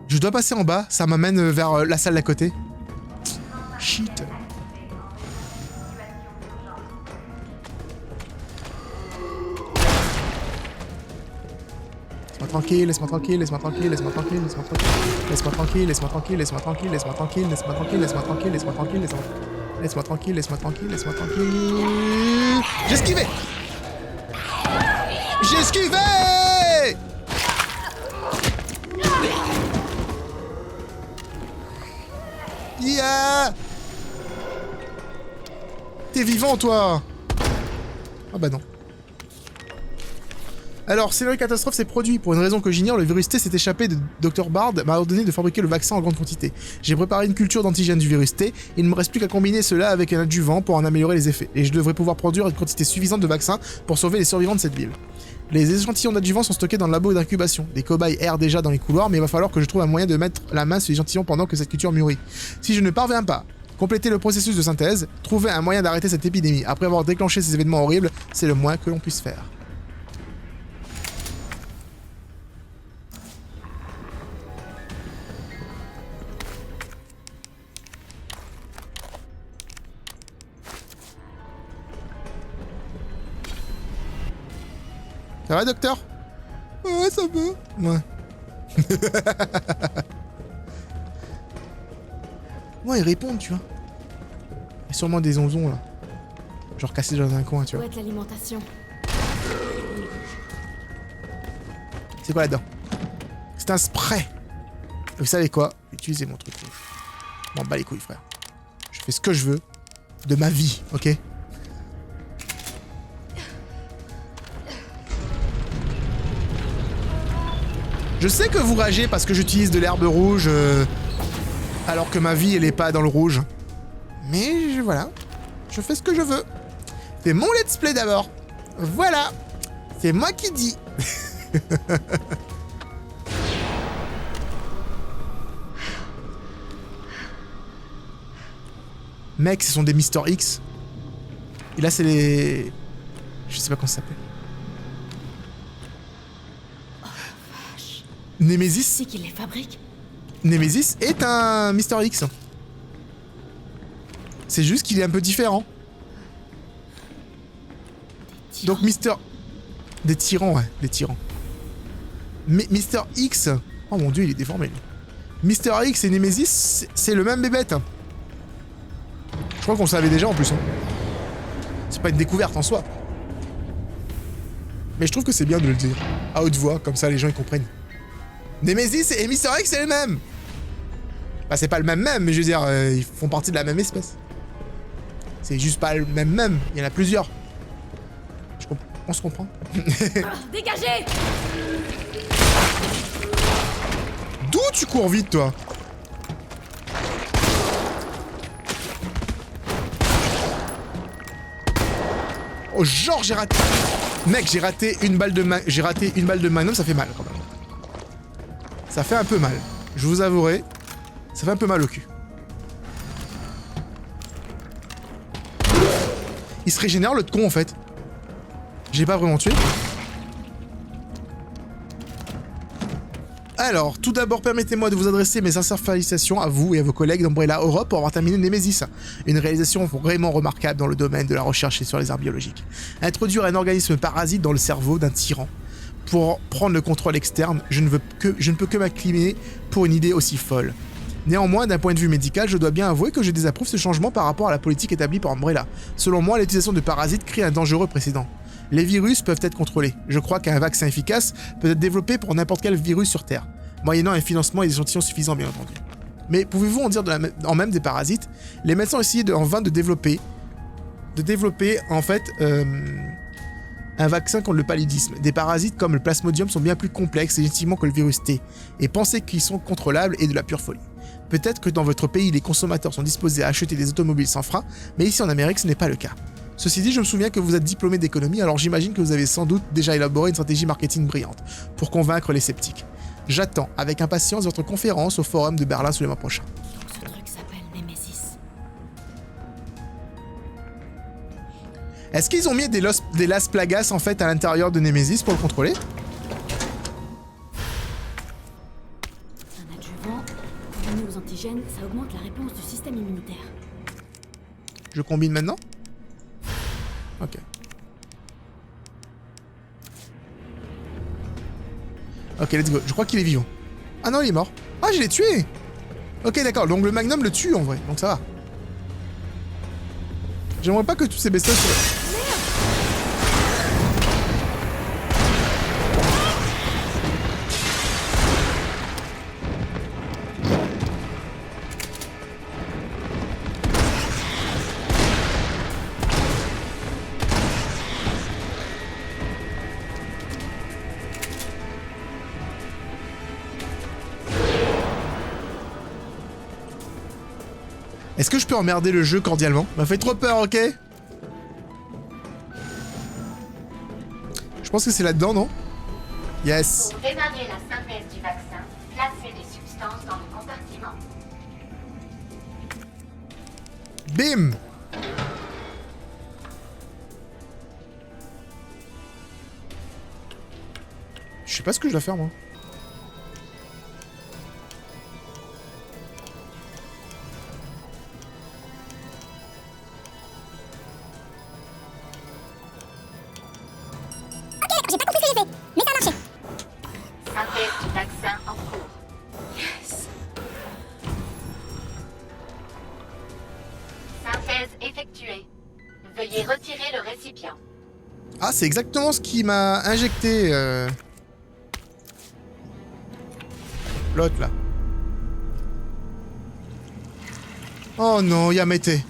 Je dois passer en bas, ça m'amène vers la salle d'à côté. shit. Laisse-moi tranquille, laisse-moi tranquille, laisse-moi tranquille, laisse-moi tranquille, laisse-moi tranquille, laisse-moi tranquille, laisse-moi tranquille, laisse-moi tranquille, laisse-moi tranquille, laisse-moi tranquille, laisse-moi tranquille, laisse-moi tranquille, laisse-moi tranquille. J'ai esquivé. J'ai esquivé. Yeah. T'es vivant, toi. Ah bah non. Alors, scénario catastrophe s'est produit. Pour une raison que j'ignore, le virus T s'est échappé de Dr. Bard m'a ordonné de fabriquer le vaccin en grande quantité. J'ai préparé une culture d'antigène du virus T, et il ne me reste plus qu'à combiner cela avec un adjuvant pour en améliorer les effets. Et je devrais pouvoir produire une quantité suffisante de vaccins pour sauver les survivants de cette ville. Les échantillons d'adjuvant sont stockés dans le labo d'incubation. Des cobayes errent déjà dans les couloirs, mais il va falloir que je trouve un moyen de mettre la main sur l'échantillon pendant que cette culture mûrit. Si je ne parviens pas, compléter le processus de synthèse, trouver un moyen d'arrêter cette épidémie. Après avoir déclenché ces événements horribles, c'est le moins que l'on puisse faire. Ça va, docteur? Ouais, ça va. Ouais. Ouais, ils répondent, tu vois. Il y a sûrement des onzons, là. Genre cassés dans un coin, tu vois. Où est l'alimentation? C'est quoi là-dedans? C'est un spray. Vous savez quoi? Utilisez mon truc. M'en bats les couilles, frère. Je fais ce que je veux de ma vie, ok? Je sais que vous ragez parce que j'utilise de l'herbe rouge alors que ma vie elle est pas dans le rouge. Mais voilà, je fais ce que je veux. C'est mon let's play d'abord. Voilà, c'est moi qui dis. Mec, ce sont des Mister X. Et là c'est les... Je sais pas comment ça s'appelle. Nemesis. C'est qui les fabrique? Nemesis est un Mister X. C'est juste qu'il est un peu différent. Donc Mister... Des tyrans, ouais, des tyrans. Mais Mister X... Oh mon dieu, il est déformé, lui. Mister X et Nemesis, c'est le même bébête. Je crois qu'on le savait déjà en plus. Hein. C'est pas une découverte en soi. Mais je trouve que c'est bien de le dire. À haute voix, comme ça les gens ils comprennent. Nemesis et Mister X, c'est les mêmes. Bah, c'est pas le même, mais je veux dire, ils font partie de la même espèce. C'est juste pas le même. Il y en a plusieurs. On se comprend. Dégagez! D'où tu cours vite, toi? Oh, genre, j'ai raté. Mec, j'ai raté une balle de Magnum, ça fait mal quand même. Ça fait un peu mal. Je vous avouerai, ça fait un peu mal au cul. Il se régénère, l'autre con, en fait. J'ai pas vraiment tué. Alors, tout d'abord, permettez-moi de vous adresser mes sincères félicitations à vous et à vos collègues d'Umbrella Europe pour avoir terminé Nemesis. Une réalisation vraiment remarquable dans le domaine de la recherche et sur les arts biologiques. Introduire un organisme parasite dans le cerveau d'un tyran pour prendre le contrôle externe, je ne peux que m'incliner pour une idée aussi folle. Néanmoins, d'un point de vue médical, je dois bien avouer que je désapprouve ce changement par rapport à la politique établie par Umbrella. Selon moi, l'utilisation de parasites crée un dangereux précédent. Les virus peuvent être contrôlés. Je crois qu'un vaccin efficace peut être développé pour n'importe quel virus sur Terre, moyennant un financement et des échantillons suffisants, bien entendu. Mais pouvez-vous en dire en même des parasites? Les médecins ont essayé en vain de développer en fait un vaccin contre le paludisme. Des parasites comme le plasmodium sont bien plus complexes génétiquement que le virus T, et penser qu'ils sont contrôlables est de la pure folie. Peut-être que dans votre pays, les consommateurs sont disposés à acheter des automobiles sans frein, mais ici en Amérique, ce n'est pas le cas. Ceci dit, je me souviens que vous êtes diplômé d'économie, alors j'imagine que vous avez sans doute déjà élaboré une stratégie marketing brillante pour convaincre les sceptiques. J'attends avec impatience votre conférence au forum de Berlin sous le mois prochain. Ce truc s'appelle Nemesis. Est-ce qu'ils ont mis des Las Plagas en fait à l'intérieur de Nemesis pour le contrôler? Un adjuvant, combiné aux antigènes, ça augmente la réponse du système immunitaire. Je combine maintenant. Ok. Ok, let's go. Je crois qu'il est vivant. Ah non, il est mort. Ah, je l'ai tué. Ok, d'accord. Donc le magnum le tue en vrai. Donc ça va. J'aimerais pas que tous ces bestioles soient... Est-ce que je peux emmerder le jeu cordialement? M'a fait trop peur, ok? Je pense que c'est là-dedans, non? Yes. Pour démarrer la synthèse du vaccin, placez les substances dans le compartiment. Bim! Je sais pas ce que je dois faire, moi. Synthèse du vaccin en cours. Yes. Synthèse effectuée. Veuillez retirer le récipient. Ah, c'est exactement ce qui m'a injecté, l'autre, là. Oh non, Yamete.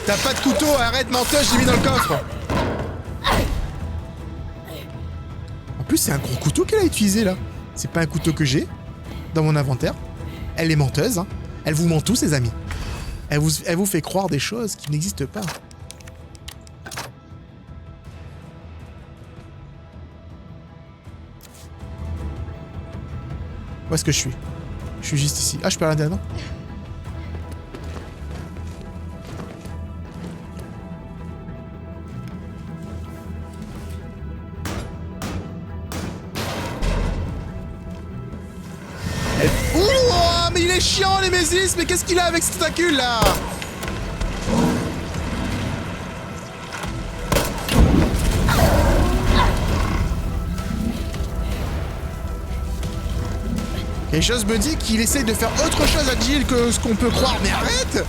T'as pas de couteau, arrête menteuse, je l'ai mis dans le coffre. En plus, c'est un gros couteau qu'elle a utilisé, là. C'est pas un couteau que j'ai dans mon inventaire. Elle est menteuse, hein. Elle vous ment tous, les amis. Elle vous fait croire des choses qui n'existent pas. Où est-ce que je suis? Je suis juste ici. Ah, je peux aller là-dedans? Ouah, mais il est chiant, Nemesis. Mais qu'est-ce qu'il a avec ce tentacule là? Quelque chose me dit qu'il essaie de faire autre chose à Jill que ce qu'on peut croire. Mais arrête!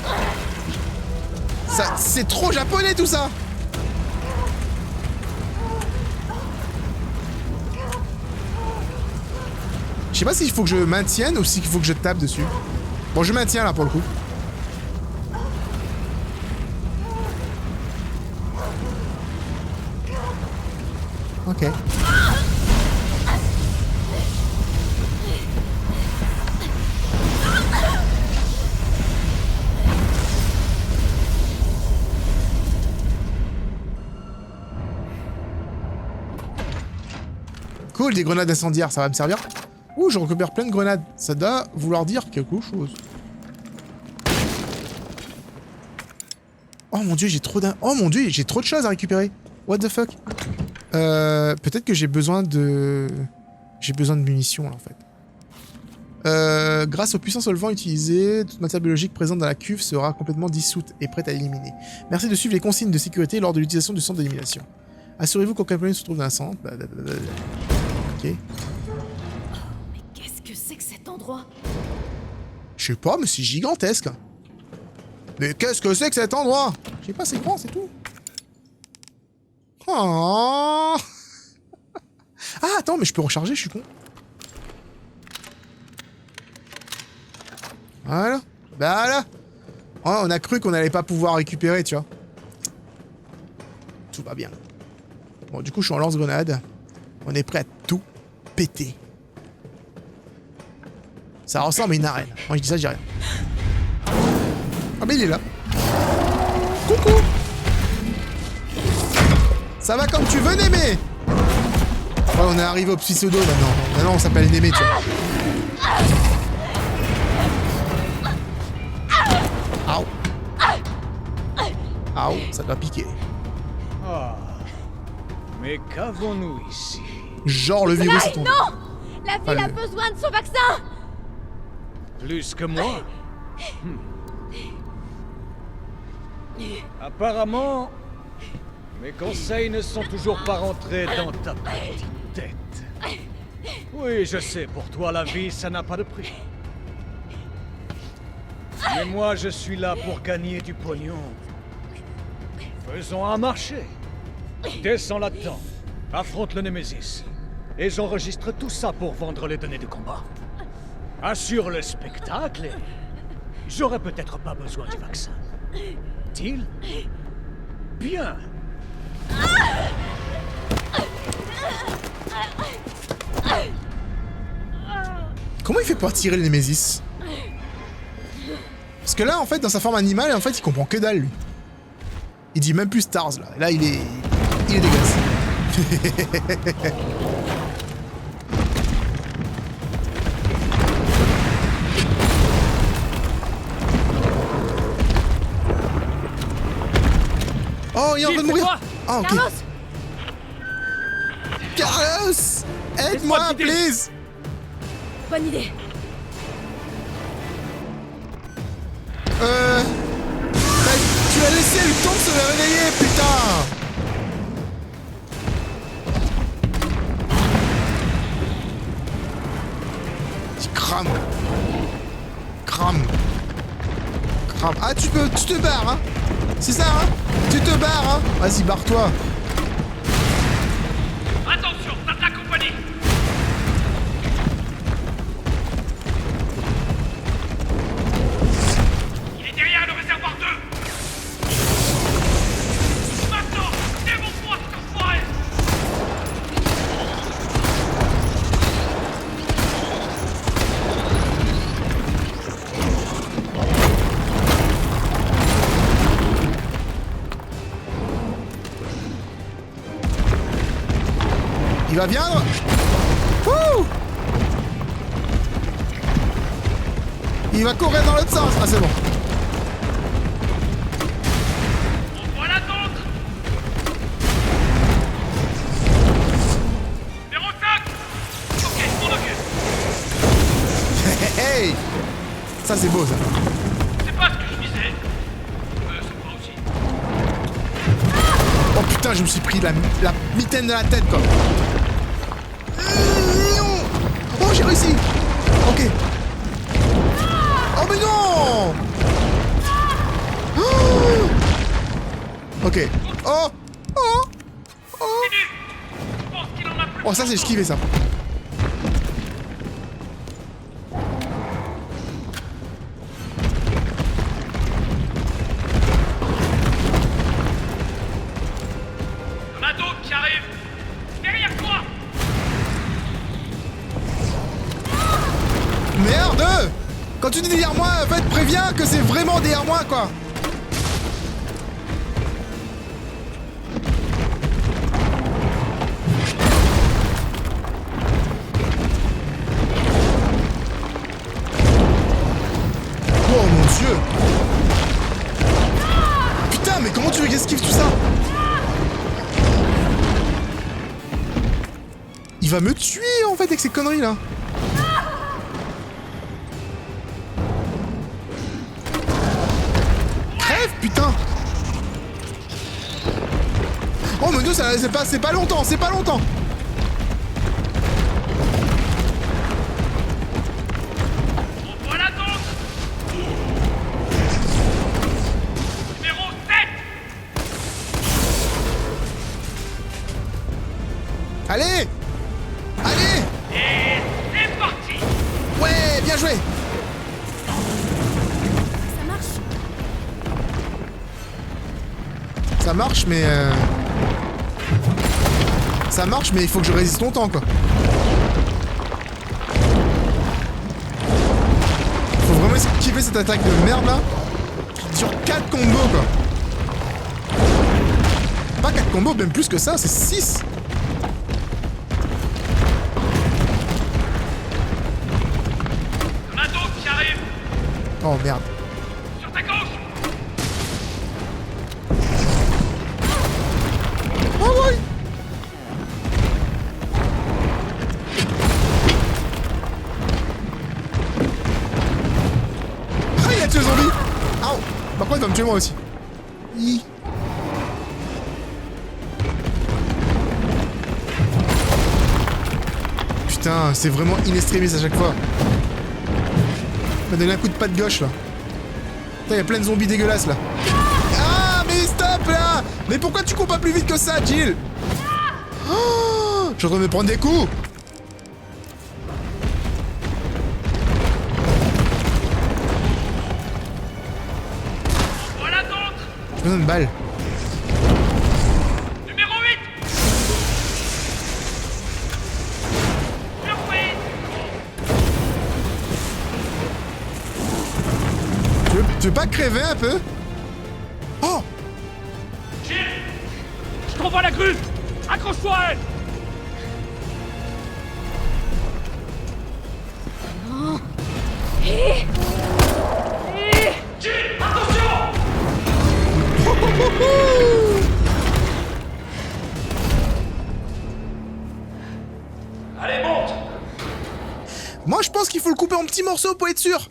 Ça, c'est trop japonais tout ça! Je sais pas s'il faut que je maintienne ou s'il faut que je tape dessus. Bon, je maintiens là pour le coup. Ok. Cool, des grenades incendiaires, ça va me servir. Ouh, je récupère plein de grenades. Ça doit vouloir dire quelque chose. Oh mon dieu, j'ai trop Oh mon dieu, j'ai trop de choses à récupérer. What the fuck? Peut-être que j'ai besoin de... J'ai besoin de munitions, là, en fait. Grâce aux puissants solvants utilisés, toute matière biologique présente dans la cuve sera complètement dissoute et prête à éliminer. Merci de suivre les consignes de sécurité lors de l'utilisation du centre d'élimination. Assurez-vous qu'aucun problème se trouve dans un centre. Ok. Mais qu'est-ce que c'est que cet endroit? Je sais pas, mais c'est gigantesque. Mais qu'est-ce que c'est que cet endroit? Je sais pas, c'est grand, c'est tout. Oh. Ah, attends, mais je peux recharger, je suis con. Voilà. Bah là. Oh, on a cru qu'on allait pas pouvoir récupérer, tu vois. Tout va bien. Bon, du coup, je suis en lance-grenade. On est prêt à tout péter. Ça ressemble à une arène. Moi, je dis ça, je dis rien. Ah, mais il est là. Coucou. Ça va comme tu veux, Némé. Ouais, on est arrivé au pseudo maintenant. Maintenant, on s'appelle Némé, tu vois. Aouh. Aouh, ça doit piquer. Ah, mais qu'avons-nous ici? Genre le virus est tombé. Non! La ville a besoin de son vaccin! Plus que moi. Apparemment, mes conseils ne sont toujours pas rentrés dans ta petite tête. Oui, je sais, pour toi, la vie, ça n'a pas de prix. Mais moi, je suis là pour gagner du pognon. Faisons un marché. Descends là-dedans. Affronte le Némésis. Et j'enregistre tout ça pour vendre les données de combat. Assure le spectacle et... j'aurai peut-être pas besoin du vaccin. Deal? Bien. Comment il fait pour attirer le Némésis? Parce que là, en fait, dans sa forme animale, en fait, il comprend que dalle, lui. Il dit même plus Stars, là. Là, il est dégueulasse. Oh, il est en train de mourir. Ah, ok. Carlos! Carlos! Aide-moi, please! Bonne idée. Bah, tu as laissé le temps de se réveiller, putain! Crame. Crame. Crame. Ah, tu te barres, hein? C'est ça, hein? Tu te barres, hein? Vas-y, barre-toi. Attention, t'as de la compagnie. Il est derrière le réservoir 2. Maintenant, démontre-moi cet enfoiré. Il va viendre. Wouh! Il va courir dans l'autre sens. Ah, c'est bon. En voilà d'autres. Numéro 5. Ok, je m'en occupe. Hey! Ça, c'est beau, ça. C'est pas ce que je disais. C'est pas aussi. Oh putain, je me suis pris la mitaine de la tête, quoi. Oh, j'ai réussi. Ok. Oh, mais non! Oh! Ok. Oh! Oh! Oh! Je pense qu'il en a plus. Oh, ça, c'est esquivé, ça. Il y en a d'autres qui arrivent. Derrière toi. Merde! Quand tu dis derrière moi, en fait, préviens que c'est vraiment derrière moi, quoi. Oh mon dieu! Putain, mais comment tu veux que j'esquive tout ça? Il va me tuer, en fait, avec ces conneries, là. Putain! Oh mon dieu, c'est pas longtemps, c'est pas longtemps! En voilà d'autres. Numéro 7. Allez! Allez! Et c'est parti. Ouais, bien joué! Ça marche? Ça marche, mais ça marche, mais il faut que je résiste longtemps, quoi. Faut vraiment esquiver cette attaque de merde, là. Sur 4 combos, quoi. Pas 4 combos, même plus que ça, c'est 6. Il y en a d'autres qui arrivent. Oh, merde. Sur ta gauche. Oh, oui! tuer moi aussi. Hi. Putain, c'est vraiment inextrémiste à chaque fois. On m'a donné un coup de patte gauche là. Putain, y a plein de zombies dégueulasses là. Ah, mais stop là! Mais pourquoi tu cours pas plus vite que ça, Jill? Oh, je suis en train de me prendre des coups! Voilà donc! J'ai besoin de balles. Numéro 8! Surprise! Tu veux pas crever un peu? Oh! Jill! Je t'envoie la grue! Accroche-toi à elle! Jill! Attention! Allez, monte! Moi je pense qu'il faut le couper en petits morceaux pour être sûr.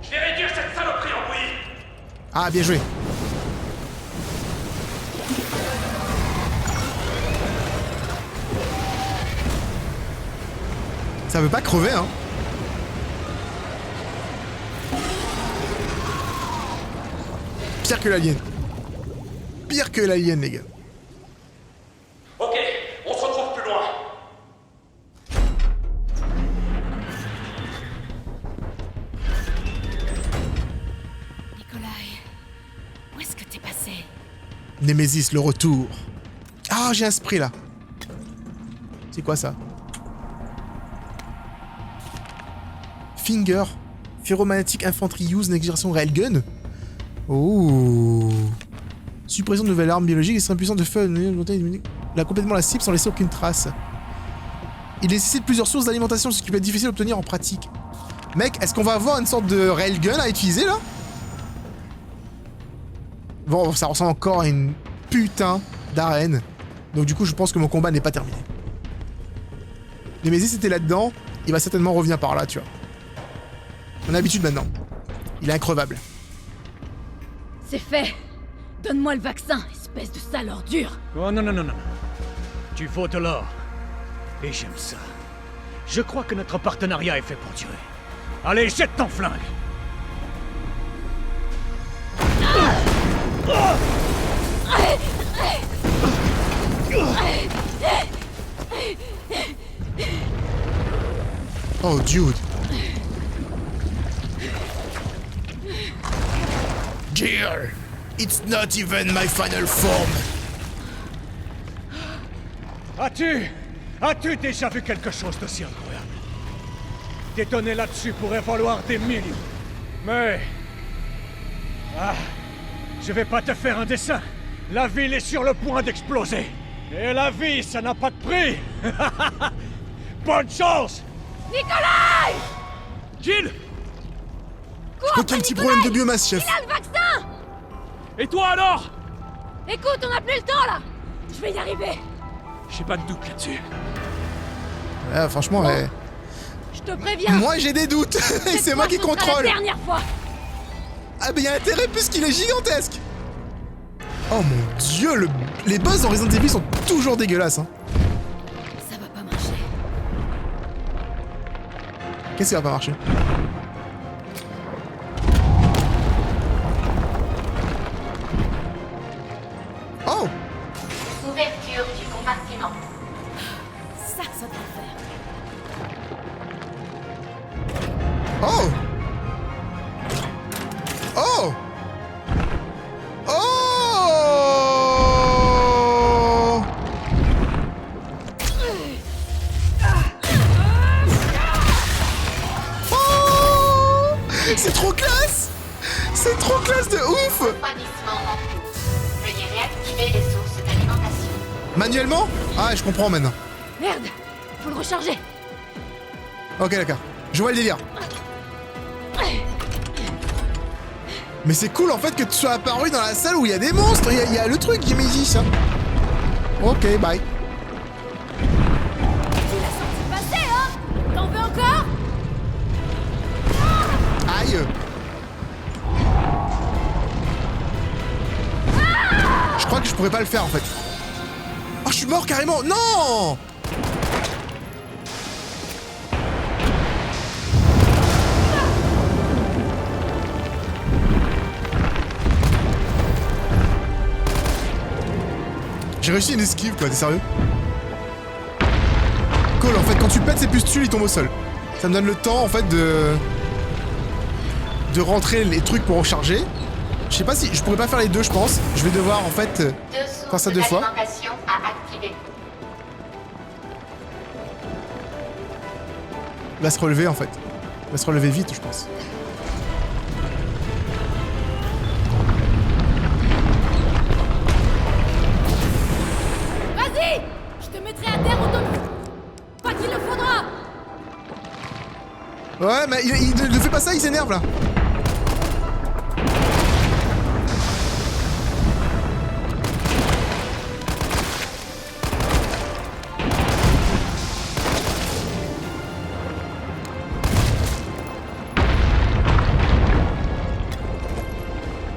Je vais réduire cette saloperie en bouillie! Ah, bien joué. Ça veut pas crever, hein. Pire que l'alien. Pire que l'alien, les gars. Ok, on se retrouve plus loin. Nikolai, où est-ce que t'es passé? Némésis, le retour. Ah, j'ai un spray là. C'est quoi ça? Finger. Ferromagnetic Infantry Use Next Generation Railgun. Oh. Suppression de nouvelles armes biologiques et c'est puissant de feu. Là, complètement la cible sans laisser aucune trace. Il nécessite plusieurs sources d'alimentation, ce qui peut être difficile d'obtenir en pratique. Mec, est-ce qu'on va avoir une sorte de railgun à utiliser là? Bon, ça ressemble encore à une putain d'arène. Donc du coup, je pense que mon combat n'est pas terminé. Nemesis était là-dedans, il va certainement revenir par là, tu vois. On a l'habitude maintenant. Il est increvable. C'est fait. Donne-moi le vaccin, espèce de sale ordure. Oh non, non, non, non. Tu vaux de l'or. Et j'aime ça. Je crois que notre partenariat est fait pour durer. Allez, jette ton flingue. Oh, dude. Jill, it's not even my final form. As-tu déjà vu quelque chose d'aussi incroyable? Détonner là-dessus pourrait valoir des millions. Mais... Ah, je vais pas te faire un dessin. La ville est sur le point d'exploser. Et la vie, ça n'a pas de prix. Bonne chance! Nikolai! Jill! Je crois qu'il y a un petit problème de biomasse, chef. Il a le vaccin! Et toi alors? Écoute, on a plus le temps là! Je vais y arriver! J'ai pas de doute là-dessus. Ah, franchement, Je te préviens! moi j'ai des doutes. Et c'est moi qui contrôle. La dernière fois! Ah, mais il y a intérêt puisqu'il est gigantesque. Oh mon dieu, les boss dans Resident Evil sont toujours dégueulasses. Hein. Ça va pas marcher. Qu'est-ce qui va pas marcher? Oh! Ouverture du compartiment. Ça doit le faire. Oh! Oh! Oh! Oh! C'est trop classe! C'est trop classe de ouf! Refroidissement en cours. Veuillez réactiver les sources d'alimentation. Manuellement? Ah, je comprends maintenant. Merde! Faut le recharger! Ok, d'accord. Je vois le délire. Mais c'est cool en fait que tu sois apparu dans la salle où il y a des monstres. Il y a le truc qui m'existe. Hein. Ok, bye. C'est la Encore? Aïe. Je crois que je pourrais pas le faire en fait. Oh, je suis mort carrément. Non. J'ai réussi une esquive quoi, t'es sérieux? Cool, en fait, quand tu pètes ces pustules, ils tombent au sol. Ça me donne le temps en fait de rentrer les trucs pour recharger. Je sais pas si... Je pourrais pas faire les deux, je pense. Je vais devoir en fait faire ça 2 fois. Alimentation à activer. Il va se relever en fait. Il va se relever vite, je pense. Vas-y! Je te mettrai à terre autant que... Pas qu'il le faudra! Ouais, mais il ne fait pas ça, il s'énerve là.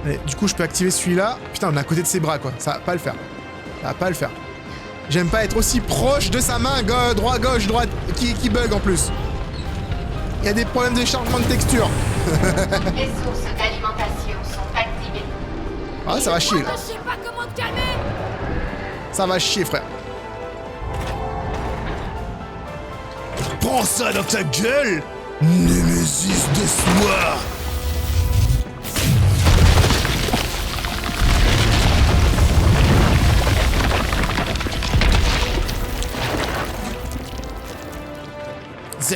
Allez, du coup, je peux activer celui-là. Putain, on est à côté de ses bras, quoi. Ça va pas le faire. Ça va pas le faire. J'aime pas être aussi proche de sa main, droit, gauche, droite, qui bug en plus. Il y a des problèmes de chargement de texture. Les sources d'alimentation sont activées. Ah, ça va chier, là. Je sais pas comment te calmer! Ça va chier, frère. Prends ça dans ta gueule, Némésis de soir. Z.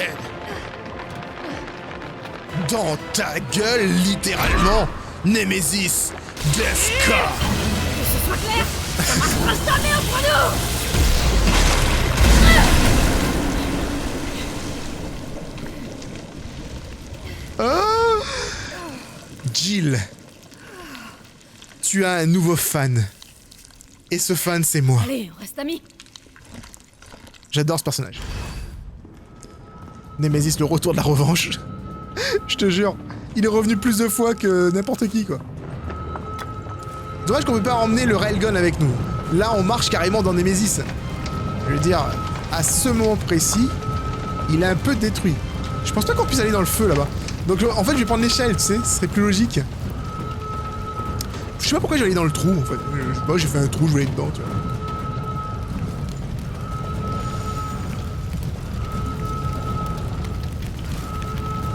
Dans ta gueule, littéralement, Némésis Deathcar. Que ce soit clair, ça marchera jamais entre nous! Oh Jill, tu as un nouveau fan. Et ce fan, c'est moi. Allez, on reste amis. J'adore ce personnage. Némésis, le retour de la revanche. Je te jure, il est revenu plus de fois que n'importe qui, quoi. Dommage qu'on peut pas emmener le railgun avec nous. Là, on marche carrément dans Némésis. Je veux dire, à ce moment précis, il est un peu détruit. Je pense pas qu'on puisse aller dans le feu, là-bas. Donc, en fait, je vais prendre l'échelle, tu sais, ce serait plus logique. Je sais pas pourquoi j'allais dans le trou, en fait. Je sais pas, j'ai fait un trou, je voulais aller dedans, tu vois.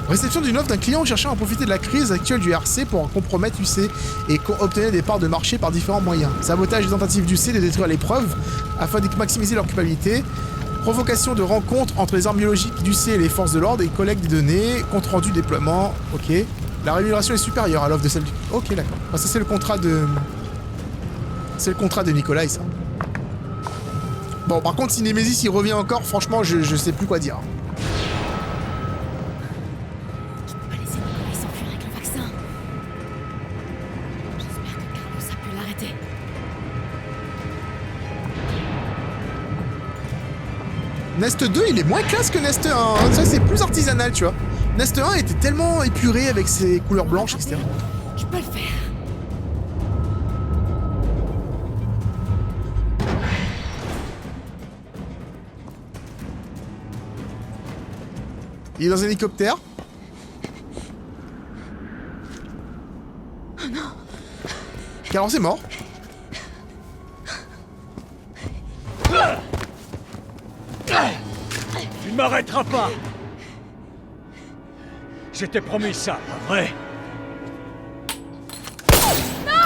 Réception d'une offre d'un client cherchant à profiter de la crise actuelle du RC pour compromettre UC et obtenir des parts de marché par différents moyens. Sabotage des tentatives d'UC de détruire l'épreuve afin de maximiser leur culpabilité. Provocation de rencontres entre les armes biologiques d'UC et les forces de l'ordre et collecte des données. Compte rendu déploiement. Ok. La rémunération est supérieure à l'offre de celle du... Ok, d'accord. Ah, ça, c'est le contrat de... C'est le contrat de Nikolai, ça. Bon, par contre, si Némésis, il revient encore, franchement, je sais plus quoi dire. Nest 2, il est moins classe que Nest 1. Hein. Ça, c'est plus artisanal, tu vois. Nest 1 était tellement épuré avec ses couleurs blanches, etc. Je peux le faire. Il est dans un hélicoptère. Oh non. Alors, c'est mort. Tu ne m'arrêteras pas! Je t'ai promis ça, pas vrai?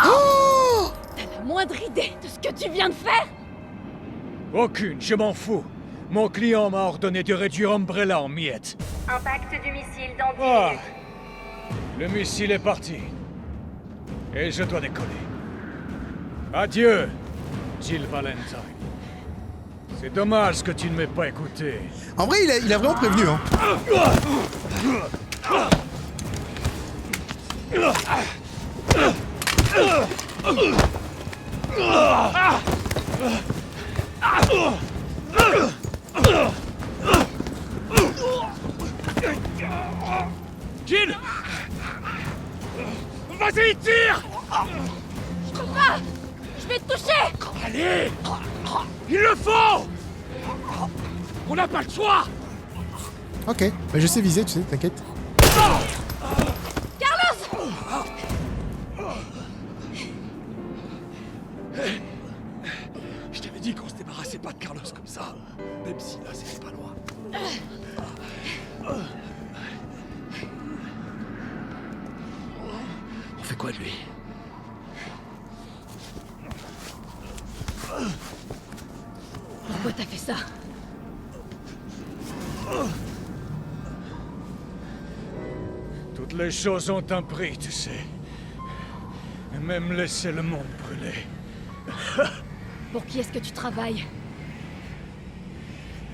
Oh T'as la moindre idée de ce que tu viens de faire? Aucune, je m'en fous. Mon client m'a ordonné de réduire Umbrella en miettes. Impact du missile dans 10 Ah. minutes. Le missile est parti. Et je dois décoller. Adieu, Jill Valentine. C'est dommage que tu ne m'aies pas écouté. En vrai, il a vraiment prévenu, hein. Jill! Vas-y, tire! Je peux pas! Je vais te toucher! Allez! Il le faut! On n'a pas le choix! Ok, bah, je sais viser, tu sais, t'inquiète. Carlos! Je t'avais dit qu'on se débarrassait pas de Carlos comme ça. Même si là, c'était pas loin. On fait quoi de lui? Pourquoi t'as fait ça? Toutes les choses ont un prix, tu sais. Et même laisser le monde brûler. Pour qui est-ce que tu travailles?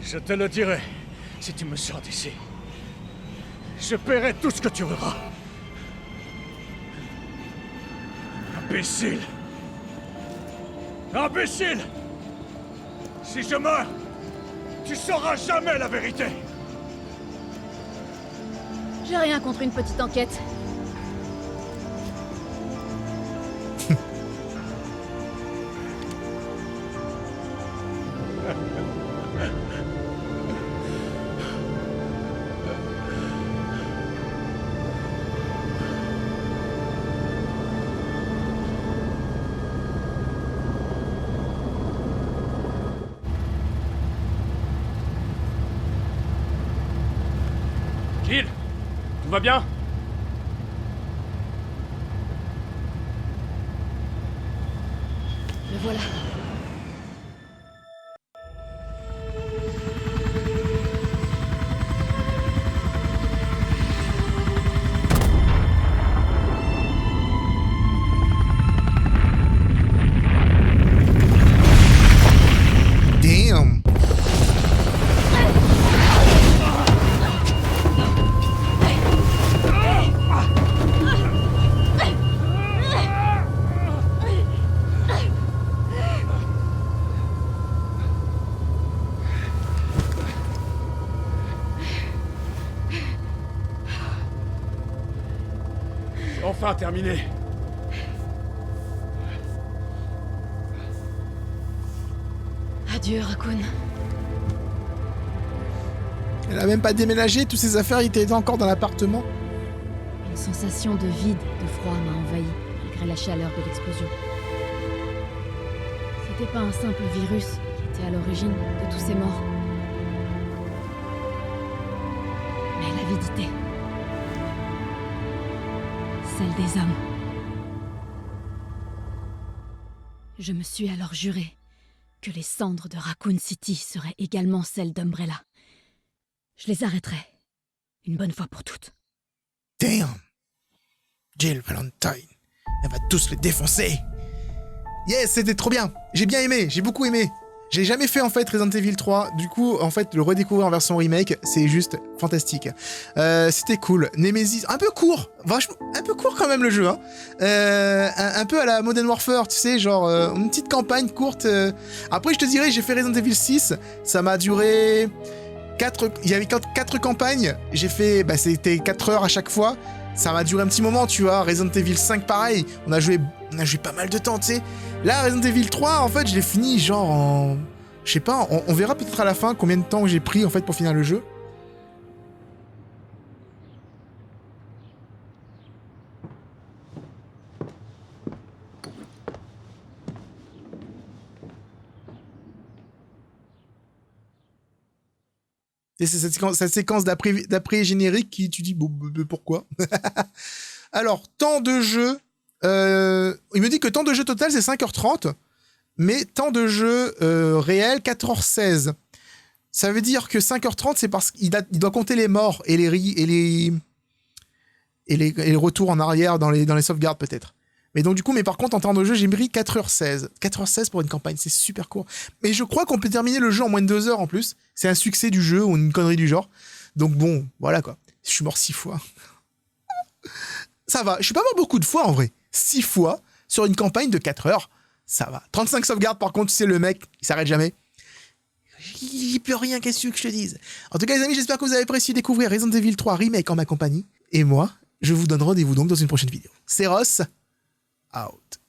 Je te le dirai, si tu me sors d'ici. Je paierai tout ce que tu voudras. Imbécile! Imbécile! Si je meurs, tu sauras jamais la vérité! J'ai rien contre une petite enquête. Jill! Tout va bien? Le voilà. Damn! Enfin terminé. Adieu, Raccoon. Elle a même pas déménagé, toutes ses affaires étaient encore dans l'appartement. Une sensation de vide, de froid m'a envahi, malgré la chaleur de l'explosion. C'était pas un simple virus qui était à l'origine de tous ces morts. Mais l'avidité. Celle des hommes. Je me suis alors juré que les cendres de Raccoon City seraient également celles d'Umbrella. Je les arrêterai, une bonne fois pour toutes. Damn! Jill Valentine. Elle va tous les défoncer. Yes, c'était trop bien. J'ai bien aimé, j'ai beaucoup aimé. J'ai jamais fait en fait Resident Evil 3, du coup en fait le redécouvrir en version remake, c'est juste fantastique. C'était cool. Nemesis, un peu court, vachement, un peu court quand même le jeu, hein. Un peu à la Modern Warfare, tu sais, genre une petite campagne courte. Après je te dirais, j'ai fait Resident Evil 6, ça m'a duré 4, il y avait 4 campagnes, j'ai fait, bah c'était 4 heures à chaque fois. Ça m'a duré un petit moment, tu vois. Resident Evil 5, pareil. On a joué pas mal de temps, tu sais. Là, Resident Evil 3, en fait, je l'ai fini genre en... Je sais pas, on verra peut-être à la fin combien de temps j'ai pris, en fait, pour finir le jeu. Et c'est cette séquence d'après-générique qui, tu dis, bon, pourquoi? Alors, temps de jeu... il me dit que temps de jeu total, c'est 5h30, mais temps de jeu réel, 4h16. Ça veut dire que 5h30, c'est parce qu'il doit compter les morts et les retours en arrière dans les sauvegardes, peut-être. Mais donc, du coup, mais par contre, en temps de jeu, j'ai mis 4h16. 4h16 pour une campagne, c'est super court. Mais je crois qu'on peut terminer le jeu en moins de 2 heures en plus. C'est un succès du jeu ou une connerie du genre. Donc bon, voilà quoi. Je suis mort 6 fois. Ça va. Je suis pas mort beaucoup de fois en vrai. 6 fois sur une campagne de 4 heures. Ça va. 35 sauvegardes par contre, tu sais, le mec, il s'arrête jamais. J'y peux rien, qu'est-ce que je te dise. En tout cas, les amis, j'espère que vous avez apprécié découvrir Resident Evil 3 Remake en ma compagnie. Et moi, je vous donne rendez-vous donc dans une prochaine vidéo. C'est Ross, out.